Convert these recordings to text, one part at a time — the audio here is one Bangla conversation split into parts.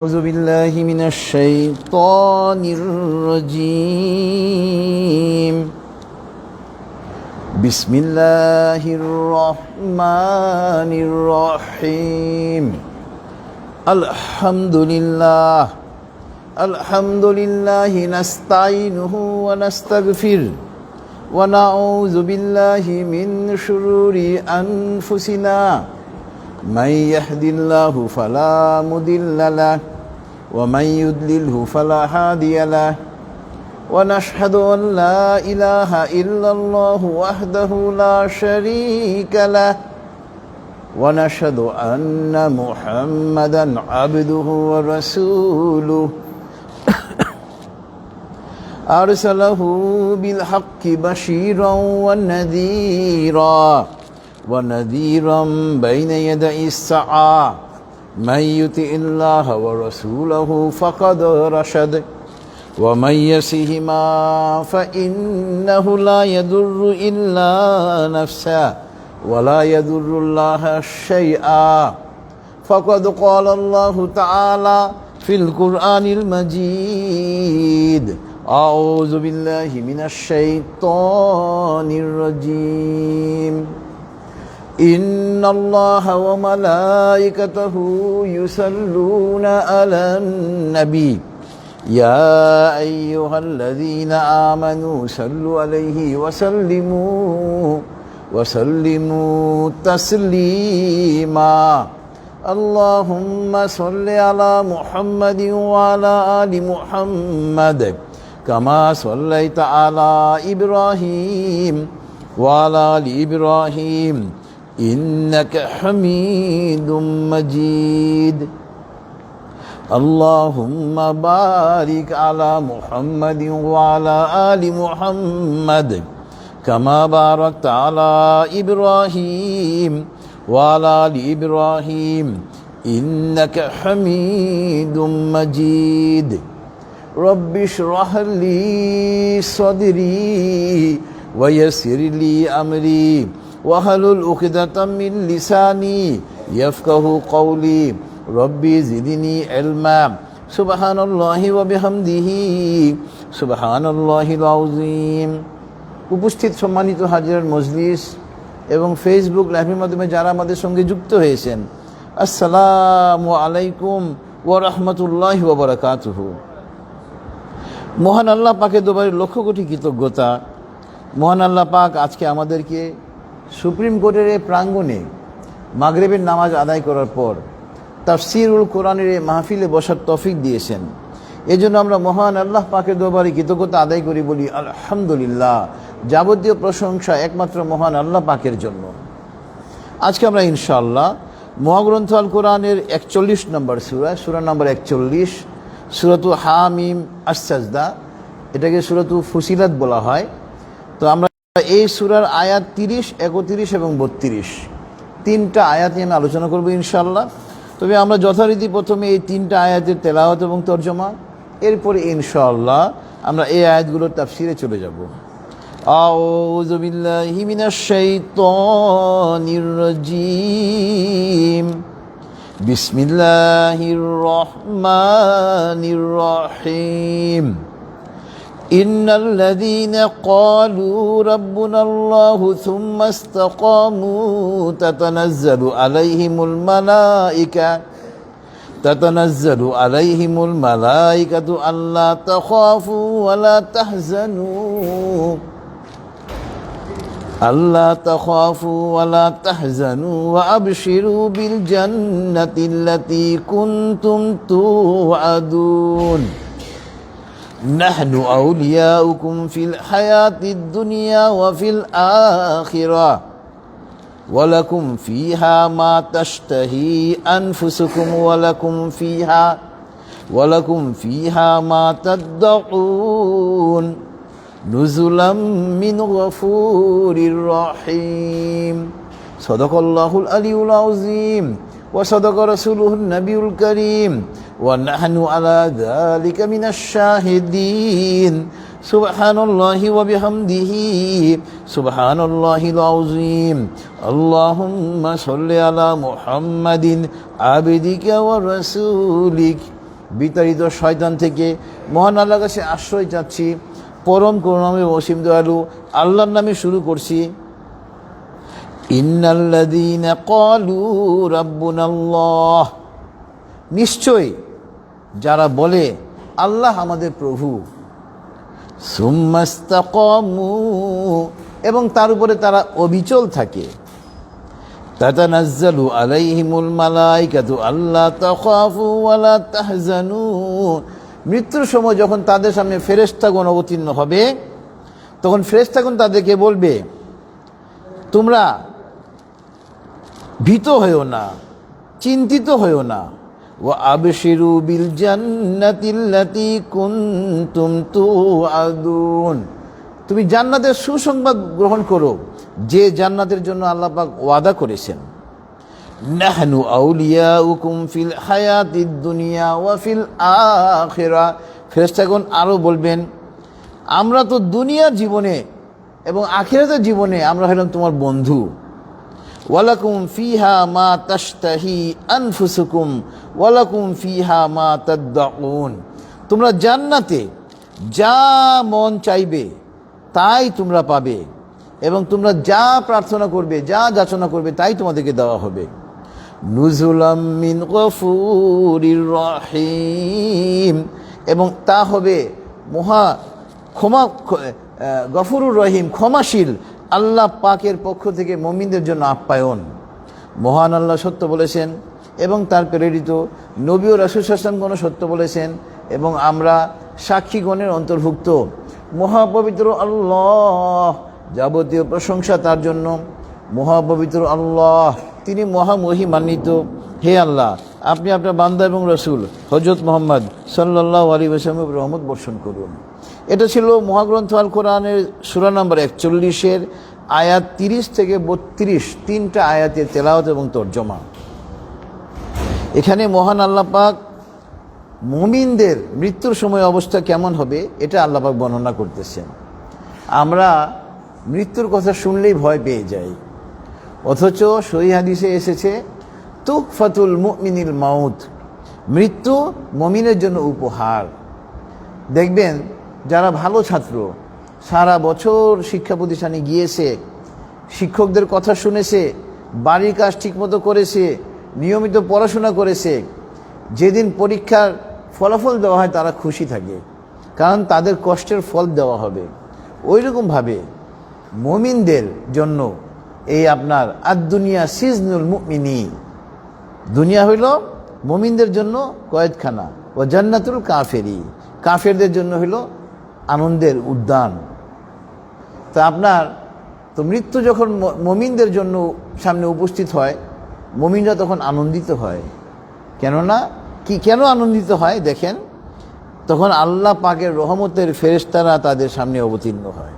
أعوذ بالله من الشيطان الرجيم. بسم الله الرحمن الرحيم. الحمد لله نستعينه ونستغفره ونعوذ بالله من شرور أنفسنا. من يهد الله فلا مضل له ومن يضلله فلا هادي له ونشهد أن لا إله إلا الله وحده لا شريك له ونشهد أن محمدا عبده ورسوله أرسله بالحق بشيرا ونذيرا بين يدي الساعة. من يطع الله ورسوله فقد رشد ومن يعصهما فإنه لا يضر إلا نفسه ولا يضر الله شيئا. فقد قال الله تعالى في القرآن المجيد: أعوذ بالله من الشيطان الرجيم. إن الله وملائكته يصلون على النبي يا أيها الذين آمنوا صلوا عليه وسلموا تسليما. اللهم صل على محمد وعلى آل محمد كما صليت على إبراهيم وعلى آل إبراهيم إنك حميد مجيد. اللهم بارك على محمد وعلى آل محمد كما باركت على إبراهيم وعلى آل إبراهيم إنك حميد مجيد. رب اشرح لي صدري ويسر لي أمري واحلل عقدة من لساني يفقه قولي. ربي زدني علما. سبحان الله وبحمده سبحان الله العظيم. উপস্থিত সম্মানিত হাজিরার মজলিস এবং ফেসবুক লাইভের মাধ্যমে যারা আমাদের সঙ্গে যুক্ত হয়েছেন, আসসালামু আলাইকুম ওয়া রাহমাতুল্লাহি ওয়া বারাকাতুহু। মহান আল্লাহ পাকের দরবারে লক্ষ কোটি কৃতজ্ঞতা। মহান আল্লাহ পাক আজকে আমাদেরকে সুপ্রিম কোর্টের এই প্রাঙ্গণে মাগরিবের নামাজ আদায় করার পর তাফসীরুল কোরআনের এই মাহফিলে বসার তৌফিক দিয়েছেন। এজন্য আমরা মহান আল্লাহ পাকের দরবারে কৃতজ্ঞতা আদায় করি, বলি আলহামদুলিল্লাহ। যাবতীয় প্রশংসা একমাত্র মহান আল্লাহ পাকের জন্য। আজকে আমরা ইনশাআল্লাহ মহাগ্রন্থ আল কোরআনের 41 নম্বর সূরা নম্বর 41, সূরাতু হামিম আস-সাজদা, এটাকে সূরাতু ফুসিলাত বলা হয়। তো আমরা এই সূরার আয়াত 30, 31 এবং 32 তিনটা আয়াত নিয়ে আমি আলোচনা করব ইনশাআল্লাহ। তবে আমরা যথারীতি প্রথমে এই তিনটা আয়াতের তেলাওয়াত এবং তরজমা, এরপরে ইনশাআল্লাহ আমরা এই আয়াতগুলোর তাফসিরে চলে যাব। আউযু বিল্লাহি মিনাশ শাইতানির রাজীম। বিসমিল্লাহির রহমানির রহিম। ইন্নাল্লাযীনা ক্বালু রাব্বুনাল্লাহু সুম্মা ইসতাকামু তাতানাজ্জালু আলাইহিমুল মালাইকাতু আল্লা তাখাফু ওয়া লা তাহজানু ওয়া আবশিরু বিল জান্নাতিল্লাতী কুনতুম তুআদুন। نحن أولياؤكم في الحياة الدنيا وفي الآخرة ولكم فيها ما تشتهي أنفسكم ولكم فيها ما تدعون نزلا من غفور رحيم. صدق الله العلي العظيم وصدق رسوله النبي الكريم ونحن على ذلك من الشاهدين. সুবহানাল্লাহি ওয়া বিহামদিহি সুবহানাল্লাহিল আযীম। আল্লাহুম্মা সাল্লি আলা মুহাম্মাদিন আবদিকা ওয়া রাসূলিক বিতাড়িত শয়তান থেকে মহান আল্লাহর কাছে আশ্রয় চাচ্ছি। পরম করুণাময় অসীম দয়ালু আল্লাহর নামে শুরু করছি। ইন্নাল্লাযীনা ক্বালু রাব্বুনাল্লাহ, নিশ্চয় যারা বলে আল্লাহ আমাদের প্রভু, সুম্মাস্তাকামু, এবং তার উপরে তারা অবিচল থাকে, তাতানাজ্জালু আলাইহিমুল মালাইকাতু আল্লা তাখাফু ওয়ালা তাহজানু, মৃত্যুর সময় যখন তাদের সামনে ফেরেশতাগণ অবতীর্ণ হবে তখন ফেরেশতাগণ তাদেরকে বলবে, তোমরা ভীত হয়েও না, চিন্তিত হয়েও না, ওয়া আবশিরু বিল জান্নাতিল্লাতী কুনতুম তুআদুন, তুমি জান্নাতের সুসংবাদ গ্রহণ করো যে জান্নাতের জন্য আল্লাহ পাক ওয়াদা করেছেন। নাহনু আউলিয়াউকুম ফিল হায়াতিদ দুনিয়া ওয়া ফিল আখিরা, ফেরেশতাগণ আরও বলবেন, আমরা তো দুনিয়ার জীবনে এবং আখিরাতের জীবনে আমরা হলাম তোমার বন্ধু। ওয়ালাকুম ফিহা মা তাশতাহি আনফুসুকুম ওয়ালাকুম ফিহা মা তাদউন, তোমরা জান্নাতে যা মন চাইবে তাই তোমরা পাবে এবং তোমরা যা প্রার্থনা করবে, যা যাচনা করবে তাই তোমাদেরকে দেওয়া হবে। নুজুলাম মিন গফুরির রহিম, এবং তা হবে মহা গফুরুর রহিম, ক্ষমাশীল আল্লাহ পাকের পক্ষ থেকে মুমিনদের জন্য আপ্যায়ন। মহান আল্লাহ সত্য বলেছেন এবং তার প্রেরিত নবী ও রাসূল সাল্লাল্লাহু আলাইহি ওয়াসাল্লাম সত্য বলেছেন এবং আমরা সাক্ষীগণের অন্তর্ভুক্ত। মহাপবিত্র আল্লাহ, যাবতীয় প্রশংসা তার জন্য। মহাপবিত্র আল্লাহ, তিনি মহামহিমান্বিত। হে আল্লাহ, আপনি আপনার বান্দা এবং রসুল হযরত মুহাম্মদ সাল্লাল্লাহু আলাইহি ওয়াসাল্লামের রহমত বর্ষণ করুন। এটা ছিল মহাগ্রন্থ আল কোরআনের সূরা নম্বর 41-এর আয়াত 30 থেকে 32, 3টা আয়াতের তেলাওয়াত এবং তরজমা। এখানে মহান আল্লাহ পাক মুমিনদের মৃত্যুর সময় অবস্থা কেমন হবে এটা আল্লাহ পাক বর্ণনা করতেছেন। আমরা মৃত্যুর কথা শুনলেই ভয় পেয়ে যাই, অথচ সহিহ হাদিসে এসেছে তুহফাতুল মুমিনিল মাউত, মৃত্যু মুমিনের জন্য উপহার। দেখবেন যারা ভালো ছাত্র, সারা বছর শিক্ষা প্রতিষ্ঠানে গিয়েছে, শিক্ষকদের কথা শুনেছে, বাড়ির কাজ ঠিকমতো করেছে, নিয়মিত পড়াশোনা করেছে, যেদিন পরীক্ষার ফলাফল দেওয়া হয় তারা খুশি থাকে, কারণ তাদের কষ্টের ফল দেওয়া হবে। ওই রকমভাবে মুমিনদের জন্য এই আপনার আদ-দুনিয়া সিজনুল মুমিনি, দুনিয়া হইল মুমিনদের জন্য কয়েদখানা, ও জান্নাতুল কাফেরি, কাফেরদের জন্য হইল আনন্দের উদ্যান। তা আপনার তো মৃত্যু যখন মুমিনদের জন্য সামনে উপস্থিত হয়, মুমিনরা তখন আনন্দিত হয়। কেননা কেন আনন্দিত হয় দেখেন, তখন আল্লাহ পাকের রহমতের ফেরেশতারা তাদের সামনে অবতীর্ণ হয়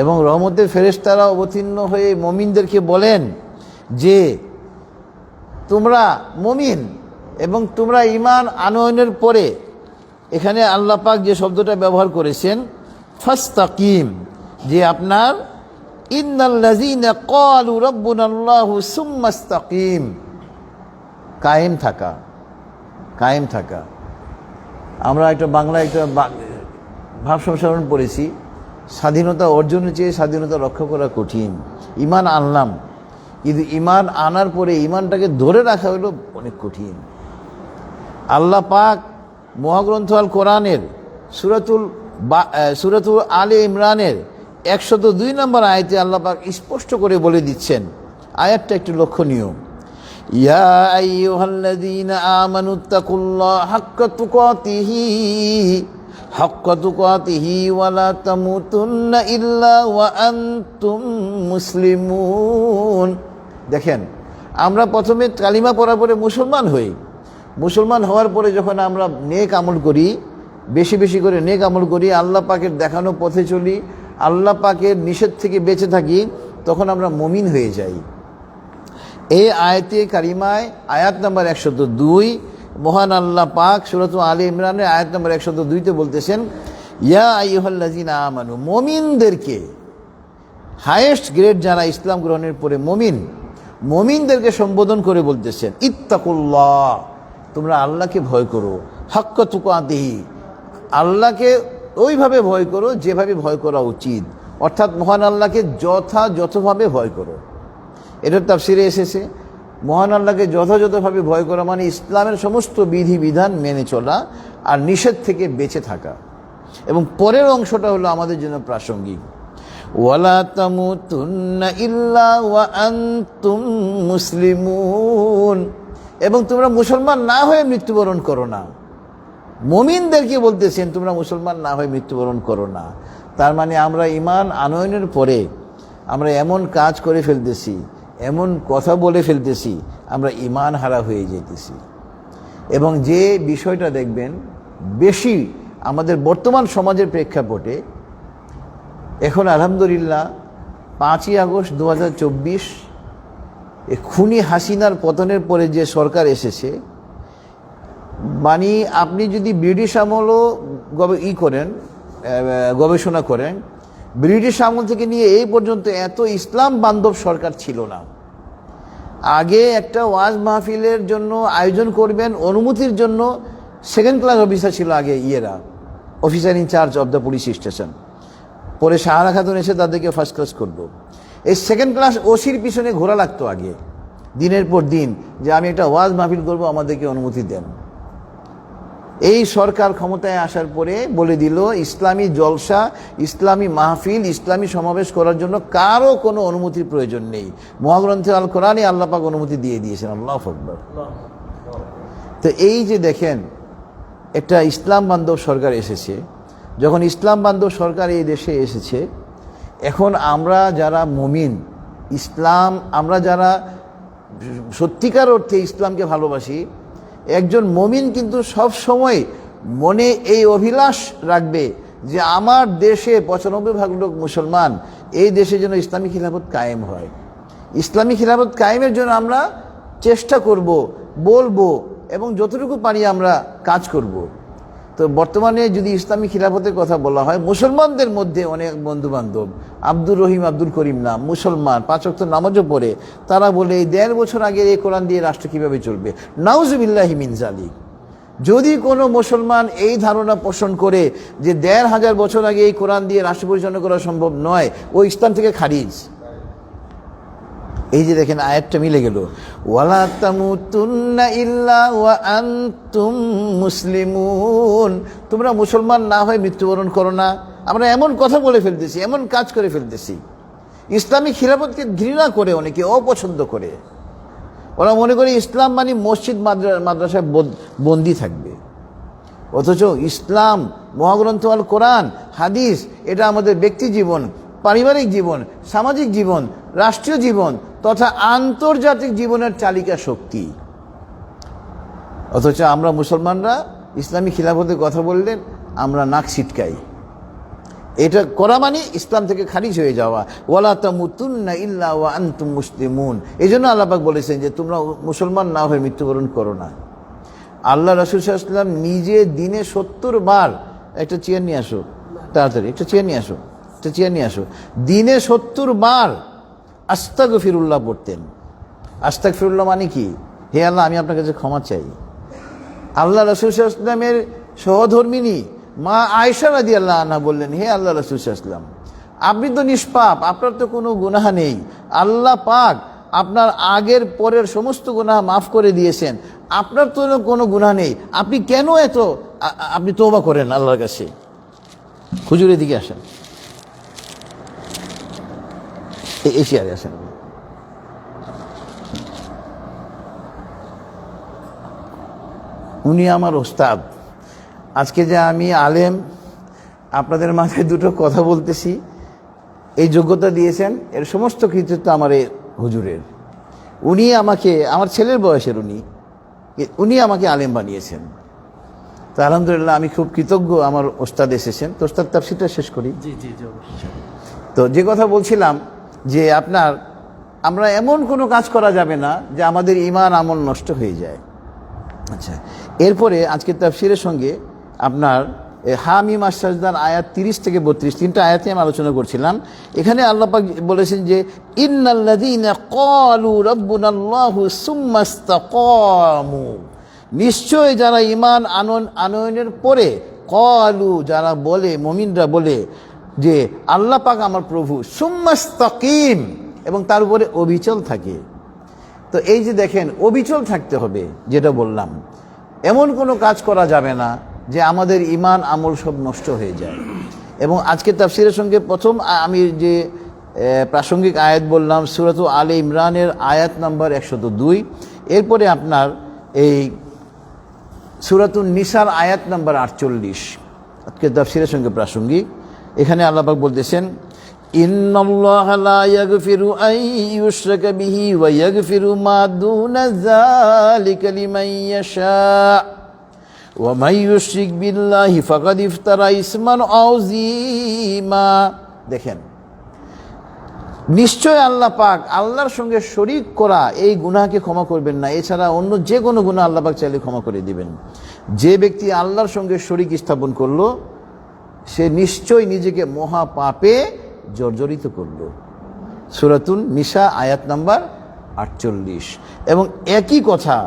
এবং রহমতের ফেরেশতারা অবতীর্ণ হয়ে মুমিনদেরকে বলেন যে তোমরা মুমিন এবং তোমরা ঈমান আনয়নের পরে, এখানে আল্লাহ পাক যে শব্দটা ব্যবহার করেছেন ফাস্তাকিম, যে আপনার ইন্নাল্লাযীনা ক্বালু রাব্বুনাল্লাহু সুম্মাস্তাকিম, কায়েম থাকা, কায়েম থাকা। আমরা একটা বাংলায় একটা ভাব সংস্করণ পড়েছি, স্বাধীনতা অর্জনের চেয়ে স্বাধীনতা রক্ষা করা কঠিন। ঈমান আনলাম, কিন্তু ঈমান আনার পরে ঈমানটাকে ধরে রাখা হলো অনেক কঠিন। আল্লাহ পাক মহাগ্রন্থ আল কোরআনের সূরাতুল আলে ইমরানের 102 নম্বর আয়াতে আল্লাহ পাক স্পষ্ট করে বলে দিচ্ছেন, আয়াতটা একটু লক্ষণীয়। ইয়া আইয়ুহাল্লাযীনা আমানুত্তাকুল্লাহা হাক্কা তুকাতিহি ওয়া লা তামুতুন্না ইল্লা ওয়া আনতুম মুসলিমুন। দেখেন, আমরা প্রথমে কালিমা পড়ার পরে মুসলমান হই, মুসলমান হওয়ার পরে যখন আমরা নেক আমল করি, বেশি বেশি করে নেক আমল করি, আল্লাহ পাকের দেখানো পথে চলি, আল্লাহ পাকের নিষেধ থেকে বেঁচে থাকি, তখন আমরা মুমিন হয়ে যাই। এই আয়াতে কারিমায় আয়াত নম্বর 102 মহান আল্লাহ পাক সূরাতুল আলে ইমরানের আয়াত নম্বর 102-তে বলতেছেন, ইয়া আইয়ুহাল্লাযীনা আমানু, মুমিনদেরকে, হাইয়েস্ট গ্রেড যারা ইসলাম গ্রহণের পরে মুমিন, মুমিনদেরকে সম্বোধন করে বলতেছেন ইত্তাকুল্লাহ, তোমরা আল্লাহকে ভয় করো, হাক্ক তুকাতিহি, আল্লাহকে ওইভাবে ভয় করো যেভাবে ভয় করা উচিত, অর্থাৎ মহান আল্লাহকে যথাযথভাবে ভয় করো। এটার তাফসিরে এসেছে মহান আল্লাহকে যথাযথভাবে ভয় করা মানে ইসলামের সমস্ত বিধিবিধান মেনে চলা আর নিষেধ থেকে বেঁচে থাকা। এবং পরের অংশটা হলো আমাদের জন্য প্রাসঙ্গিক, ওয়ালা তামুতুন্না ইল্লা ওয়া আনতুম মুসলিমুন, এবং তোমরা মুসলমান না হয়ে মৃত্যুবরণ করো না। মুমিনদেরকে বলতেছেন তোমরা মুসলমান না হয়ে মৃত্যুবরণ করো না। তার মানে আমরা ঈমান আনয়নের পরে আমরা এমন কাজ করে ফেলতেছি, এমন কথা বলে ফেলতেছি, আমরা ঈমান হারা হয়ে যেতেছি। এবং যে বিষয়টা দেখবেন বেশি আমাদের বর্তমান সমাজের প্রেক্ষাপটে, এখন আলহামদুলিল্লাহ 5ই আগস্ট 2024 খুনি হাসিনার পতনের পরে যে সরকার এসেছে, মানে আপনি যদি ব্রিটিশ আমলও গবেষণা করেন, ব্রিটিশ আমল থেকে নিয়ে এই পর্যন্ত এত ইসলাম বান্ধব সরকার ছিল না। আগে একটা ওয়াজ মাহফিলের জন্য আয়োজন করবেন, অনুমতির জন্য সেকেন্ড ক্লাস অফিসার ছিল আগে officer in charge of the police station. পরে সাহারা খাতুন এসে তাদেরকে ফার্স্ট ক্লাস করলো। এই সেকেন্ড ক্লাস ওসির পিছনে ঘোরা লাগতো আগে দিনের পর দিন, যে আমি একটা ওয়াজ মাহফিল করবো, আমাদেরকে অনুমতি দেন। এই সরকার ক্ষমতায় আসার পরে বলে দিল ইসলামী জলসা, ইসলামী মাহফিল, ইসলামী সমাবেশ করার জন্য কারো কোনো অনুমতির প্রয়োজন নেই। মহাগ্রন্থে আল কোরআনে আল্লাহ পাক অনুমতি দিয়ে দিয়েছেন। আল্লাহু আকবার। তো এই যে দেখেন একটা ইসলাম বান্ধব সরকার এসেছে, যখন ইসলাম বান্ধব সরকার এই দেশে এসেছে, এখন আমরা যারা মুমিন, ইসলাম, আমরা যারা সত্যিকার অর্থে ইসলামকে ভালোবাসি, একজন মুমিন কিন্তু সব সময় মনে এই অভিলাষ রাখবে যে আমার দেশে 95% লোক মুসলমান, এই দেশে যেন ইসলামী খিলাফত কায়েম হয়। ইসলামী খিলাফত কায়েমের জন্য আমরা চেষ্টা করব, বলবো এবং যতটুকু পারি আমরা কাজ করব। তো বর্তমানে যদি ইসলামী খিলাফতের কথা বলা হয়, মুসলমানদের মধ্যে অনেক বন্ধু বান্ধব, আব্দুর রহিম, আব্দুল করিম নাম, মুসলমান, 5 ওয়াক্ত নামাজও পড়ে, তারা বলে এই 1.5 বছর আগে এই কোরআন দিয়ে রাষ্ট্র কিভাবে চলবে। নাউজুবিল্লাহি মিন যালিক। যদি কোনো মুসলমান এই ধারণা পোষণ করে যে 1500 বছর আগে এই কোরআন দিয়ে রাষ্ট্র পরিচালনা করা সম্ভব নয়, ও ইসলাম থেকে খারিজ। এই যে দেখেন আয়াতটা মিলে গেল, ওয়ালা তামুতুন্না ইল্লা ওয়া আনতুম মুসলিমুন, তোমরা মুসলমান না হয়ে মৃত্যুবরণ করো না। আমরা এমন কথা বলে ফেলতেছি, এমন কাজ করে ফেলতেছি, ইসলামী খিলাফতকে ঘৃণা করে, অনেকে অপছন্দ করে। ওরা মনে করে ইসলাম মানে মসজিদ মাদ্রাসায় বন্দি থাকবে, অথচ ইসলাম, মহাগ্রন্থ আল কোরআন, হাদিস, এটা আমাদের ব্যক্তি জীবন, পারিবারিক জীবন, সামাজিক জীবন, রাষ্ট্রীয় জীবন তথা আন্তর্জাতিক জীবনের চালিকা শক্তি। অথচ আমরা মুসলমানরা ইসলামী খিলাফতের কথা বললেন আমরা নাক ছিটকাই। এটা করা মানে ইসলাম থেকে খারিজ হয়ে যাওয়া। ওয়ালা তামুতুন্না ইল্লা ওয়া আনতুম মুসলিমুন। এই জন্য আল্লাহ পাক বলেছেন যে তোমরা মুসলমান না হয়ে মৃত্যুবরণ করো না। আল্লাহ রাসূল সাল্লাল্লাহু আলাইহি ওয়াসাল্লাম নিজে দিনে 70 বার, একটা চেয়ার নিয়ে আসো তাড়াতাড়ি, একটা চেয়ার নিয়ে আসো, একটা চেয়ার নিয়ে আসো, দিনে 70 বার আস্তাগফিরুল্লাহ পড়তেন। আস্তাগফিরুল্লাহ মানে কি? হে আল্লাহ, আমি আপনার কাছে ক্ষমা চাই। আল্লাহ রাসূল সাল্লাল্লাহু আলাইহি ওয়াসাল্লামের সহধর্মিনী মা আয়েশা রাদিয়াল্লাহু আনহা বললেন, হে আল্লাহ রাসূল সাল্লাল্লাহু আলাইহি ওয়াসাল্লাম, আপনি তো নিষ্পাপ, আপনার তো কোনো গুনাহ নেই, আল্লাহ পাক আপনার আগের পরের সমস্ত গুনাহ মাফ করে দিয়েছেন, আপনার তো কোনো গুনাহ নেই, আপনি কেন আপনি তওবা করেন আল্লাহর কাছে। হুজুরের দিকে আসেন, এই চেয়ারে আসেন। উনি আমার ওস্তাদ। আজকে যে আমি আলেম, আপনাদের মাঝে দুটো কথা বলতেছি, এই যোগ্যতা দিয়েছেন, এর সমস্ত কৃতিত্ব আমার এই হুজুরের। উনি আমাকে, আমার ছেলের বয়সের উনি আমাকে আলেম বানিয়েছেন। তো আলহামদুলিল্লাহ আমি খুব কৃতজ্ঞ আমার ওস্তাদ এসেছেন। তো ওস্তাদ তাফসীরটা শেষ করি। তো যে কথা বলছিলাম যে আমরা এমন কোনো কাজ করা যাবে না যে আমাদের ঈমান আমল নষ্ট হয়ে যায়। আচ্ছা, এরপরে আজকে তাফসীরের সঙ্গে আপনার হামিম আস-সাজদার আয়াত 30 থেকে 32, 3টা আয়াতে আমি আলোচনা করছিলাম। এখানে আল্লাহ পাক বলেছেন যে ইন্নাল্লাযীনা ক্বালু রাব্বুনাল্লাহু সুম্মা ইসতাকামু, নিশ্চয় যারা ঈমান আনয়নের পরে ক্বালু, যারা বলে, মুমিনরা বলে যে আল্লাহ পাক আমার প্রভু, সুম্মাস্তাকিম, এবং তার উপরে অবিচল থাকে। তো এই যে দেখেন, অবিচল থাকতে হবে, যেটা বললাম, এমন কোনো কাজ করা যাবে না যে আমাদের ঈমান আমল সব নষ্ট হয়ে যায়। এবং আজকে তাফসীরের সঙ্গে প্রথম আমি যে প্রাসঙ্গিক আয়াত বললাম সূরাত আলে ইমরানের আয়াত নাম্বার 102, এরপরে আপনার এই সূরাতুন নিসার আয়াত নাম্বার 48 আজকে তাফসীরের সঙ্গে প্রাসঙ্গিক। এখানে আল্লাহ পাক বলতেছেন, ইন্নাল্লাহা লা ইয়াগফিরু আন ইউশরাকা বিহি ওয়া ইয়াগফিরু মা দুনা যালিকা লিমান ইয়াশা ওয়া মান ইউশরিক বিল্লাহি ফাকাদ ইফতারা ইসমান আযীমা। দেখেন, নিশ্চয় আল্লাহ পাক আল্লাহর সঙ্গে শরীক করা এই গুনাহকে ক্ষমা করবেন না, এছাড়া অন্য যে কোনো গুনাহ আল্লাহ পাক চাইলে ক্ষমা করে দিবেন। যে ব্যক্তি আল্লাহর সঙ্গে শরীক স্থাপন করলো সে নিশ্চয় নিজেকে মহা পাপে জর্জরিত করলো। সূরাতুন নিসা আয়াত নাম্বার 48। এবং একই কথা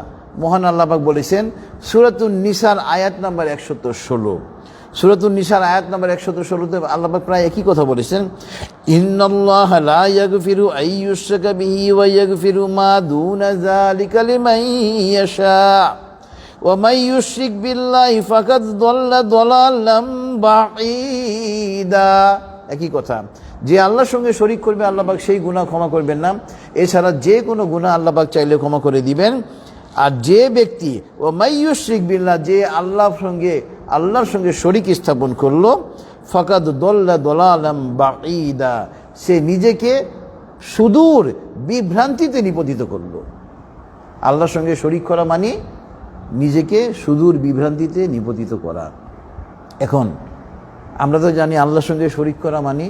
মহান আল্লাহ পাক বলেছেন সূরাতুন নিসার আয়াত নাম্বার 116। সূরাতুন নিসার আয়াত নাম্বার 116তে আল্লাহ পাক প্রায় একই কথা বলেছেন, ইন্নাল্লাহা লা ইয়াগফিরু আন ইউশরাকা বিহি ওয়া ইয়াগফিরু মা দুনা যালিকা লিমান ইয়াশা ওয়া মান ইউশরিক বিল্লাহি ফাকাদ দাল্লা দালালাম বাঈদা। একই কথা, যে আল্লাহর সঙ্গে শরীক করবে আল্লাহ পাক সেই গুনাহ ক্ষমা করবেন না, এছাড়া যে কোনো গুনাহ আল্লাহ পাক চাইলে ক্ষমা করে দিবেন। আর যে ব্যক্তি ও মাইয়ুশরিক বিল্লাহ, যে আল্লাহর সঙ্গে শরীক স্থাপন করলো, ফাকাদ দাল্লা দালালাম বাঈদা, সে নিজেকে সুদূর বিভ্রান্তিতে নিপতিত করলো। আল্লাহর সঙ্গে শরীক করা মানে নিজেকে সুদূর বিভ্রান্তিতে নিপতিত করা। এখন আমরা তো জানি আল্লাহর সঙ্গে শরীক করা মানে,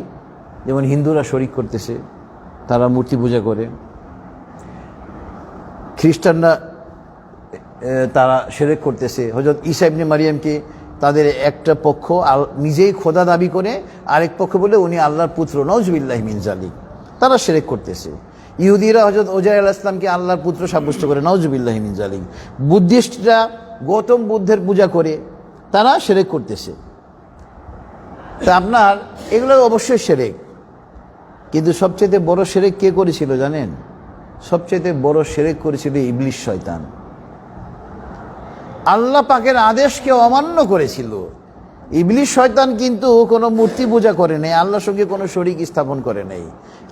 যেমন হিন্দুরা শরীক করতেছে, তারা মূর্তি পূজা করে, খ্রিস্টানরা তারা শিরক করতেছে, হযরত ঈসা ইবনে মারিয়ামকে তাদের একটা পক্ষ নিজেই খোদা দাবি করে, আরেক পক্ষ বলে উনি আল্লাহর পুত্র, নাউজুবিল্লাহি মিন যালিক, তারা শিরক করতেছে। ইহুদিরা হযরত ওজাইর আলাইহিস সালামকে আল্লাহর পুত্র সাব্যস্ত করে, নাউজুবিল্লাহি মিন যালিক। বুদ্ধিস্টরা গৌতম বুদ্ধের পূজা করে, তারা শিরক করতেছে। তা আপনার এগুলো অবশ্যই শিরক, কিন্তু সবচেয়ে বড় শিরক কে করেছিল জানেন? সবচেয়ে বড় শিরক করেছিল ইবলিস শয়তান। আল্লাহ পাকের আদেশকে অমান্য করেছিল। ইবলিস শয়তান কিন্তু কোনো মূর্তি পূজা করে নাই, আল্লাহর সঙ্গে কোনো শরীক স্থাপন করে নাই,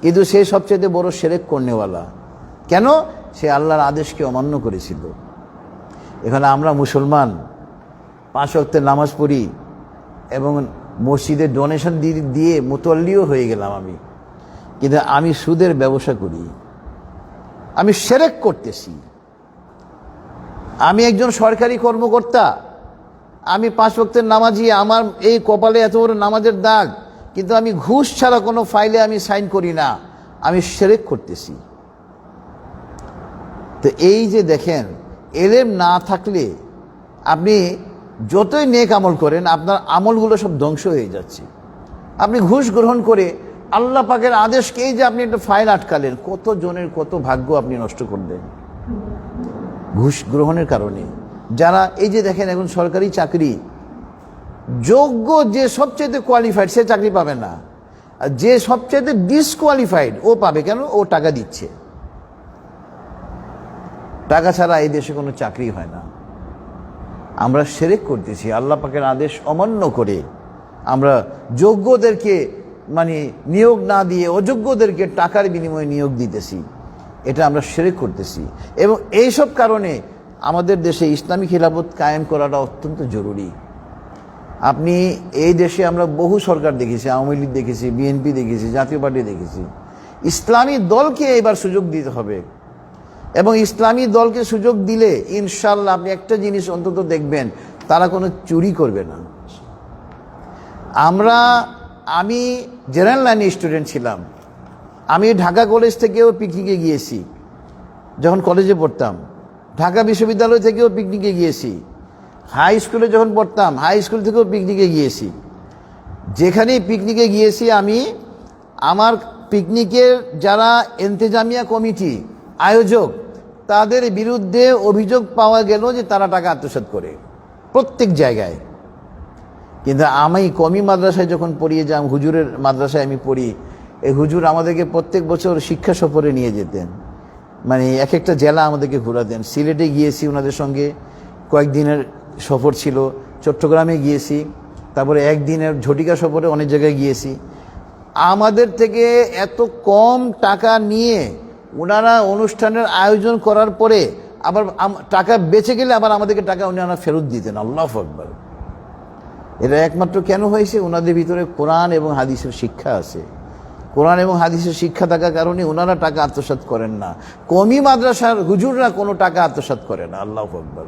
কিন্তু সে সবচেয়ে বড় শিরক করনেওয়ালা। কেন? সে আল্লাহর আদেশকে অমান্য করেছিল। এখানে আমরা মুসলমান 5 ওয়াক্তের নামাজ পড়ি এবং মসজিদে ডোনেশন দিয়ে মুতল্লিও হয়ে গেলাম আমি, কিন্তু আমি সুদের ব্যবসা করি, আমি শিরক করতেছি। আমি একজন সরকারি কর্মকর্তা, আমি 5 ওয়াক্তের নামাজি, আমার এই কপালে এত বড় নামাজের দাগ, কিন্তু আমি ঘুষ ছাড়া কোনো ফাইলে আমি সাইন করি না, আমি শিরক করতেছি। তো এই যে দেখেন, এলেম না থাকলে আপনি যতই নেক আমল করেন আপনার আমলগুলো সব ধ্বংস হয়ে যাচ্ছে। আপনি ঘুষ গ্রহণ করে আল্লাহ পাকের আদেশকে, এই যে আপনি একটা ফাইল আটকালেন, কত জনের কত ভাগ্য আপনি নষ্ট করলেন ঘুষ গ্রহণের কারণে। যারা এই যে দেখেন এখন সরকারি চাকরি, যোগ্য যে সবচেয়ে কোয়ালিফাইড সে চাকরি পাবে না, আর যে সবচেয়ে ডিসকোয়ালিফাইড ও পাবে। কেন? ও টাকা দিচ্ছে। টাকা ছাড়া এই দেশে কোনো চাকরি হয় না। আমরা শিরক করতেছি, আল্লাহ পাকের আদেশ অমান্য করে আমরা যোগ্যদেরকে নিয়োগ না দিয়ে অযোগ্যদেরকে টাকার বিনিময়ে নিয়োগ দিতেছি, এটা আমরা শিরক করতেছি। এবং এইসব কারণে আমাদের দেশে ইসলামী খিলাফত কায়েম করাটা অত্যন্ত জরুরি। আপনি এই দেশে আমরা বহু সরকার দেখেছি, আওয়ামী লীগ দেখেছি, বিএনপি দেখেছি, জাতীয় পার্টি দেখেছি। ইসলামী দলকে এবার সুযোগ দিতে হবে, এবং ইসলামী দলকে সুযোগ দিলে ইনশাআল্লাহ আপনি একটা জিনিস অন্তত দেখবেন, তারা কোনো চুরি করবে না। আমি জেনারেল লাইনে স্টুডেন্ট ছিলাম, আমি ঢাকা কলেজ থেকেও পিকনিকে গিয়েছি যখন কলেজে পড়তাম, ঢাকা বিশ্ববিদ্যালয় থেকেও পিকনিকে গিয়েছি, হাই স্কুলে যখন পড়তাম হাই স্কুল থেকেও পিকনিকে গিয়েছি। যেখানেই পিকনিকে গিয়েছি আমি, আমার পিকনিকের যারা ইন্তেজামিয়া কমিটি আয়োজক, তাদের বিরুদ্ধে অভিযোগ পাওয়া গেল যে তারা টাকা আত্মসাৎ করে প্রত্যেক জায়গায়। কিন্তু আমি কমি মাদ্রাসায় যখন পড়িয়ে যাম, হুজুরের মাদ্রাসায় আমি পড়ি, এই হুজুর আমাদেরকে প্রত্যেক বছর শিক্ষা সফরে নিয়ে যেতেন, মানে এক একটা জেলা আমাদেরকে ঘোরাতেন। সিলেটে গিয়েছি ওনাদের সঙ্গে, কয়েকদিনের সফর ছিল। চট্টগ্রামে গিয়েছি, তারপরে একদিনের ঝটিকা সফরে অনেক জায়গায় গিয়েছি। আমাদের থেকে এত কম টাকা নিয়ে ওনারা অনুষ্ঠানের আয়োজন করার পরে আবার টাকা বেঁচে গেলে আবার আমাদেরকে টাকা ওনারা ফেরত দিতেন। আল্লাহু আকবার। এটা একমাত্র কেন হয়েছে? ওনাদের ভিতরে কোরআন এবং হাদিসের শিক্ষা আছে। কোরআন এবং হাদিসের শিক্ষা থাকার কারণে ওনারা টাকা আত্মসাৎ করেন না। কমি মাদ্রাসার হুজুররা কোনো টাকা আত্মসাৎ করে না। আল্লাহু আকবার।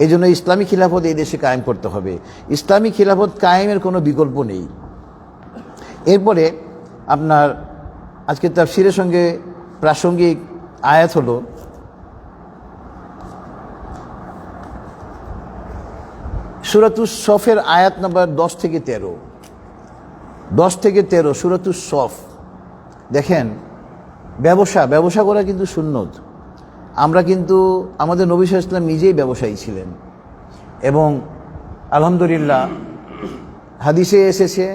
এই জন্য ইসলামী খিলাফত এই দেশে কায়েম করতে হবে। ইসলামী খিলাফত কায়েমের কোনো বিকল্প নেই। এরপরে আপনার আজকে তাফসীরের সঙ্গে প্রাসঙ্গিক আয়াত হলো সূরাতুস সফের আয়াত নাম্বার 10 থেকে 13 সূরাতুস সফ। দেখেন, ব্যবসা করা কিন্তু সুন্নত। আমরা কিন্তু আমাদের নবী সাল্লাল্লাহু আলাইহি ওয়াসাল্লাম নিজেই ব্যবসায়ী ছিলেন, এবং আলহামদুলিল্লাহ হাদিসে এসেছে,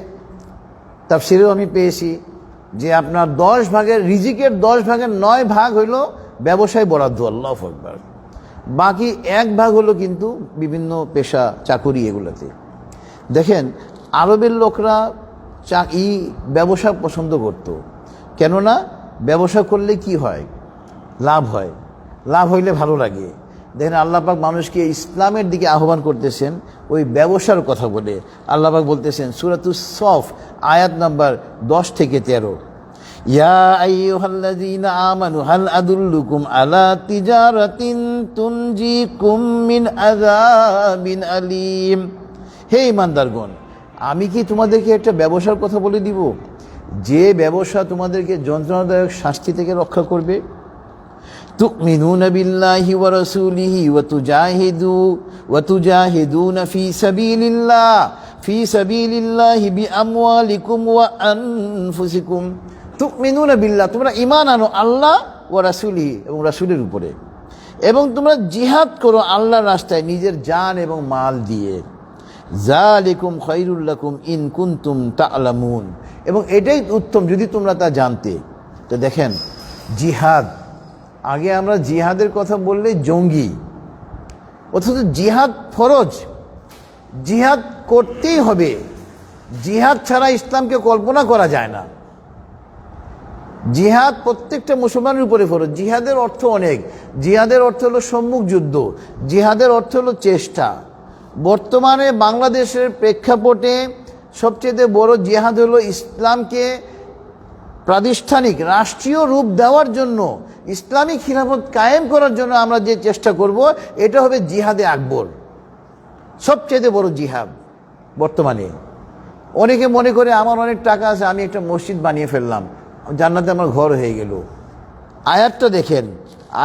তাফসীরেও আমি পেয়েছি যে আপনার 10 ভাগের রিজিকের 10 ভাগের 9 ভাগ হইল ব্যবসায় বরাদ্দ। আল্লাহু আকবার। বাকি 1 ভাগ হলো কিন্তু বিভিন্ন পেশা, চাকুরি, এগুলোতে। দেখেন, আরবের লোকরা ব্যবসা পছন্দ করত। কেননা ব্যবসা করলে কি হয়? লাভ হয়। লাভ হইলে ভালো লাগে। দেখেন, আল্লাহ পাক মানুষকে ইসলামের দিকে আহ্বান করতেছেন ওই ব্যবসার কথা বলে। আল্লাহ পাক বলতেছেন সূরাতুস সফ আয়াত নাম্বার 10 থেকে 13, ইয়া আইয়ুহাল্লাযীনা আমানু হাল আদুল্লুকুম আলা তিজারাতিন তুনজিকুম মিন আযাবিন আলীম। হে ঈমানদারগণ, আমি কি তোমাদেরকে একটা ব্যবসার কথা বলে দিব যে ব্যবসা তোমাদেরকে যন্ত্রণাদায়ক শাস্তি থেকে রক্ষা করবে? তুমিনুনা বিল্লাহি ওয়া রাসূলিহি ওয়া তুজাহিদুনা ফি সাবিলিল্লাহি বিআমওয়ালিকুম ওয়া আনফুসিকুম। তুমিনুনা বিল্লাহ, তোমরা ঈমান আনো আল্লাহ ওয়া রাসূলিহি, এবং রাসূলের উপরে, এবং তোমরা জিহাদ করো আল্লাহর রাস্তায় নিজের জান এবং মাল দিয়ে। যালিকুম খায়রুল লাকুম ইন কুনতুম তা'লামুন, এবং এটাই উত্তম যদি তোমরা তা জানতে। তো দেখেন, জিহাদ, আগে আমরা জিহাদের কথা বললে জঙ্গি, অথচ জিহাদ ফরজ, জিহাদ করতেই হবে। জিহাদ ছাড়া ইসলামকে কল্পনা করা যায় না। জিহাদ প্রত্যেকটা মুসলমানের উপরে ফরজ। জিহাদের অর্থ অনেক। জিহাদের অর্থ হলো সম্মুখ যুদ্ধ, জিহাদের অর্থ হলো চেষ্টা। বর্তমানে বাংলাদেশের প্রেক্ষাপটে সবচেয়ে বড় জিহাদ হলো ইসলামকে প্রাতিষ্ঠানিক রাষ্ট্রীয় রূপ দেওয়ার জন্য, ইসলামী খিলাফত কায়েম করার জন্য আমরা যে চেষ্টা করব, এটা হবে জিহাদে আকবর, সবচেয়ে বড় জিহাদ বর্তমানে। অনেকে মনে করে আমার অনেক টাকা আছে, আমি একটা মসজিদ বানিয়ে ফেললাম, জান্নাতে আমার ঘর হয়ে গেল। আয়াতটা দেখেন,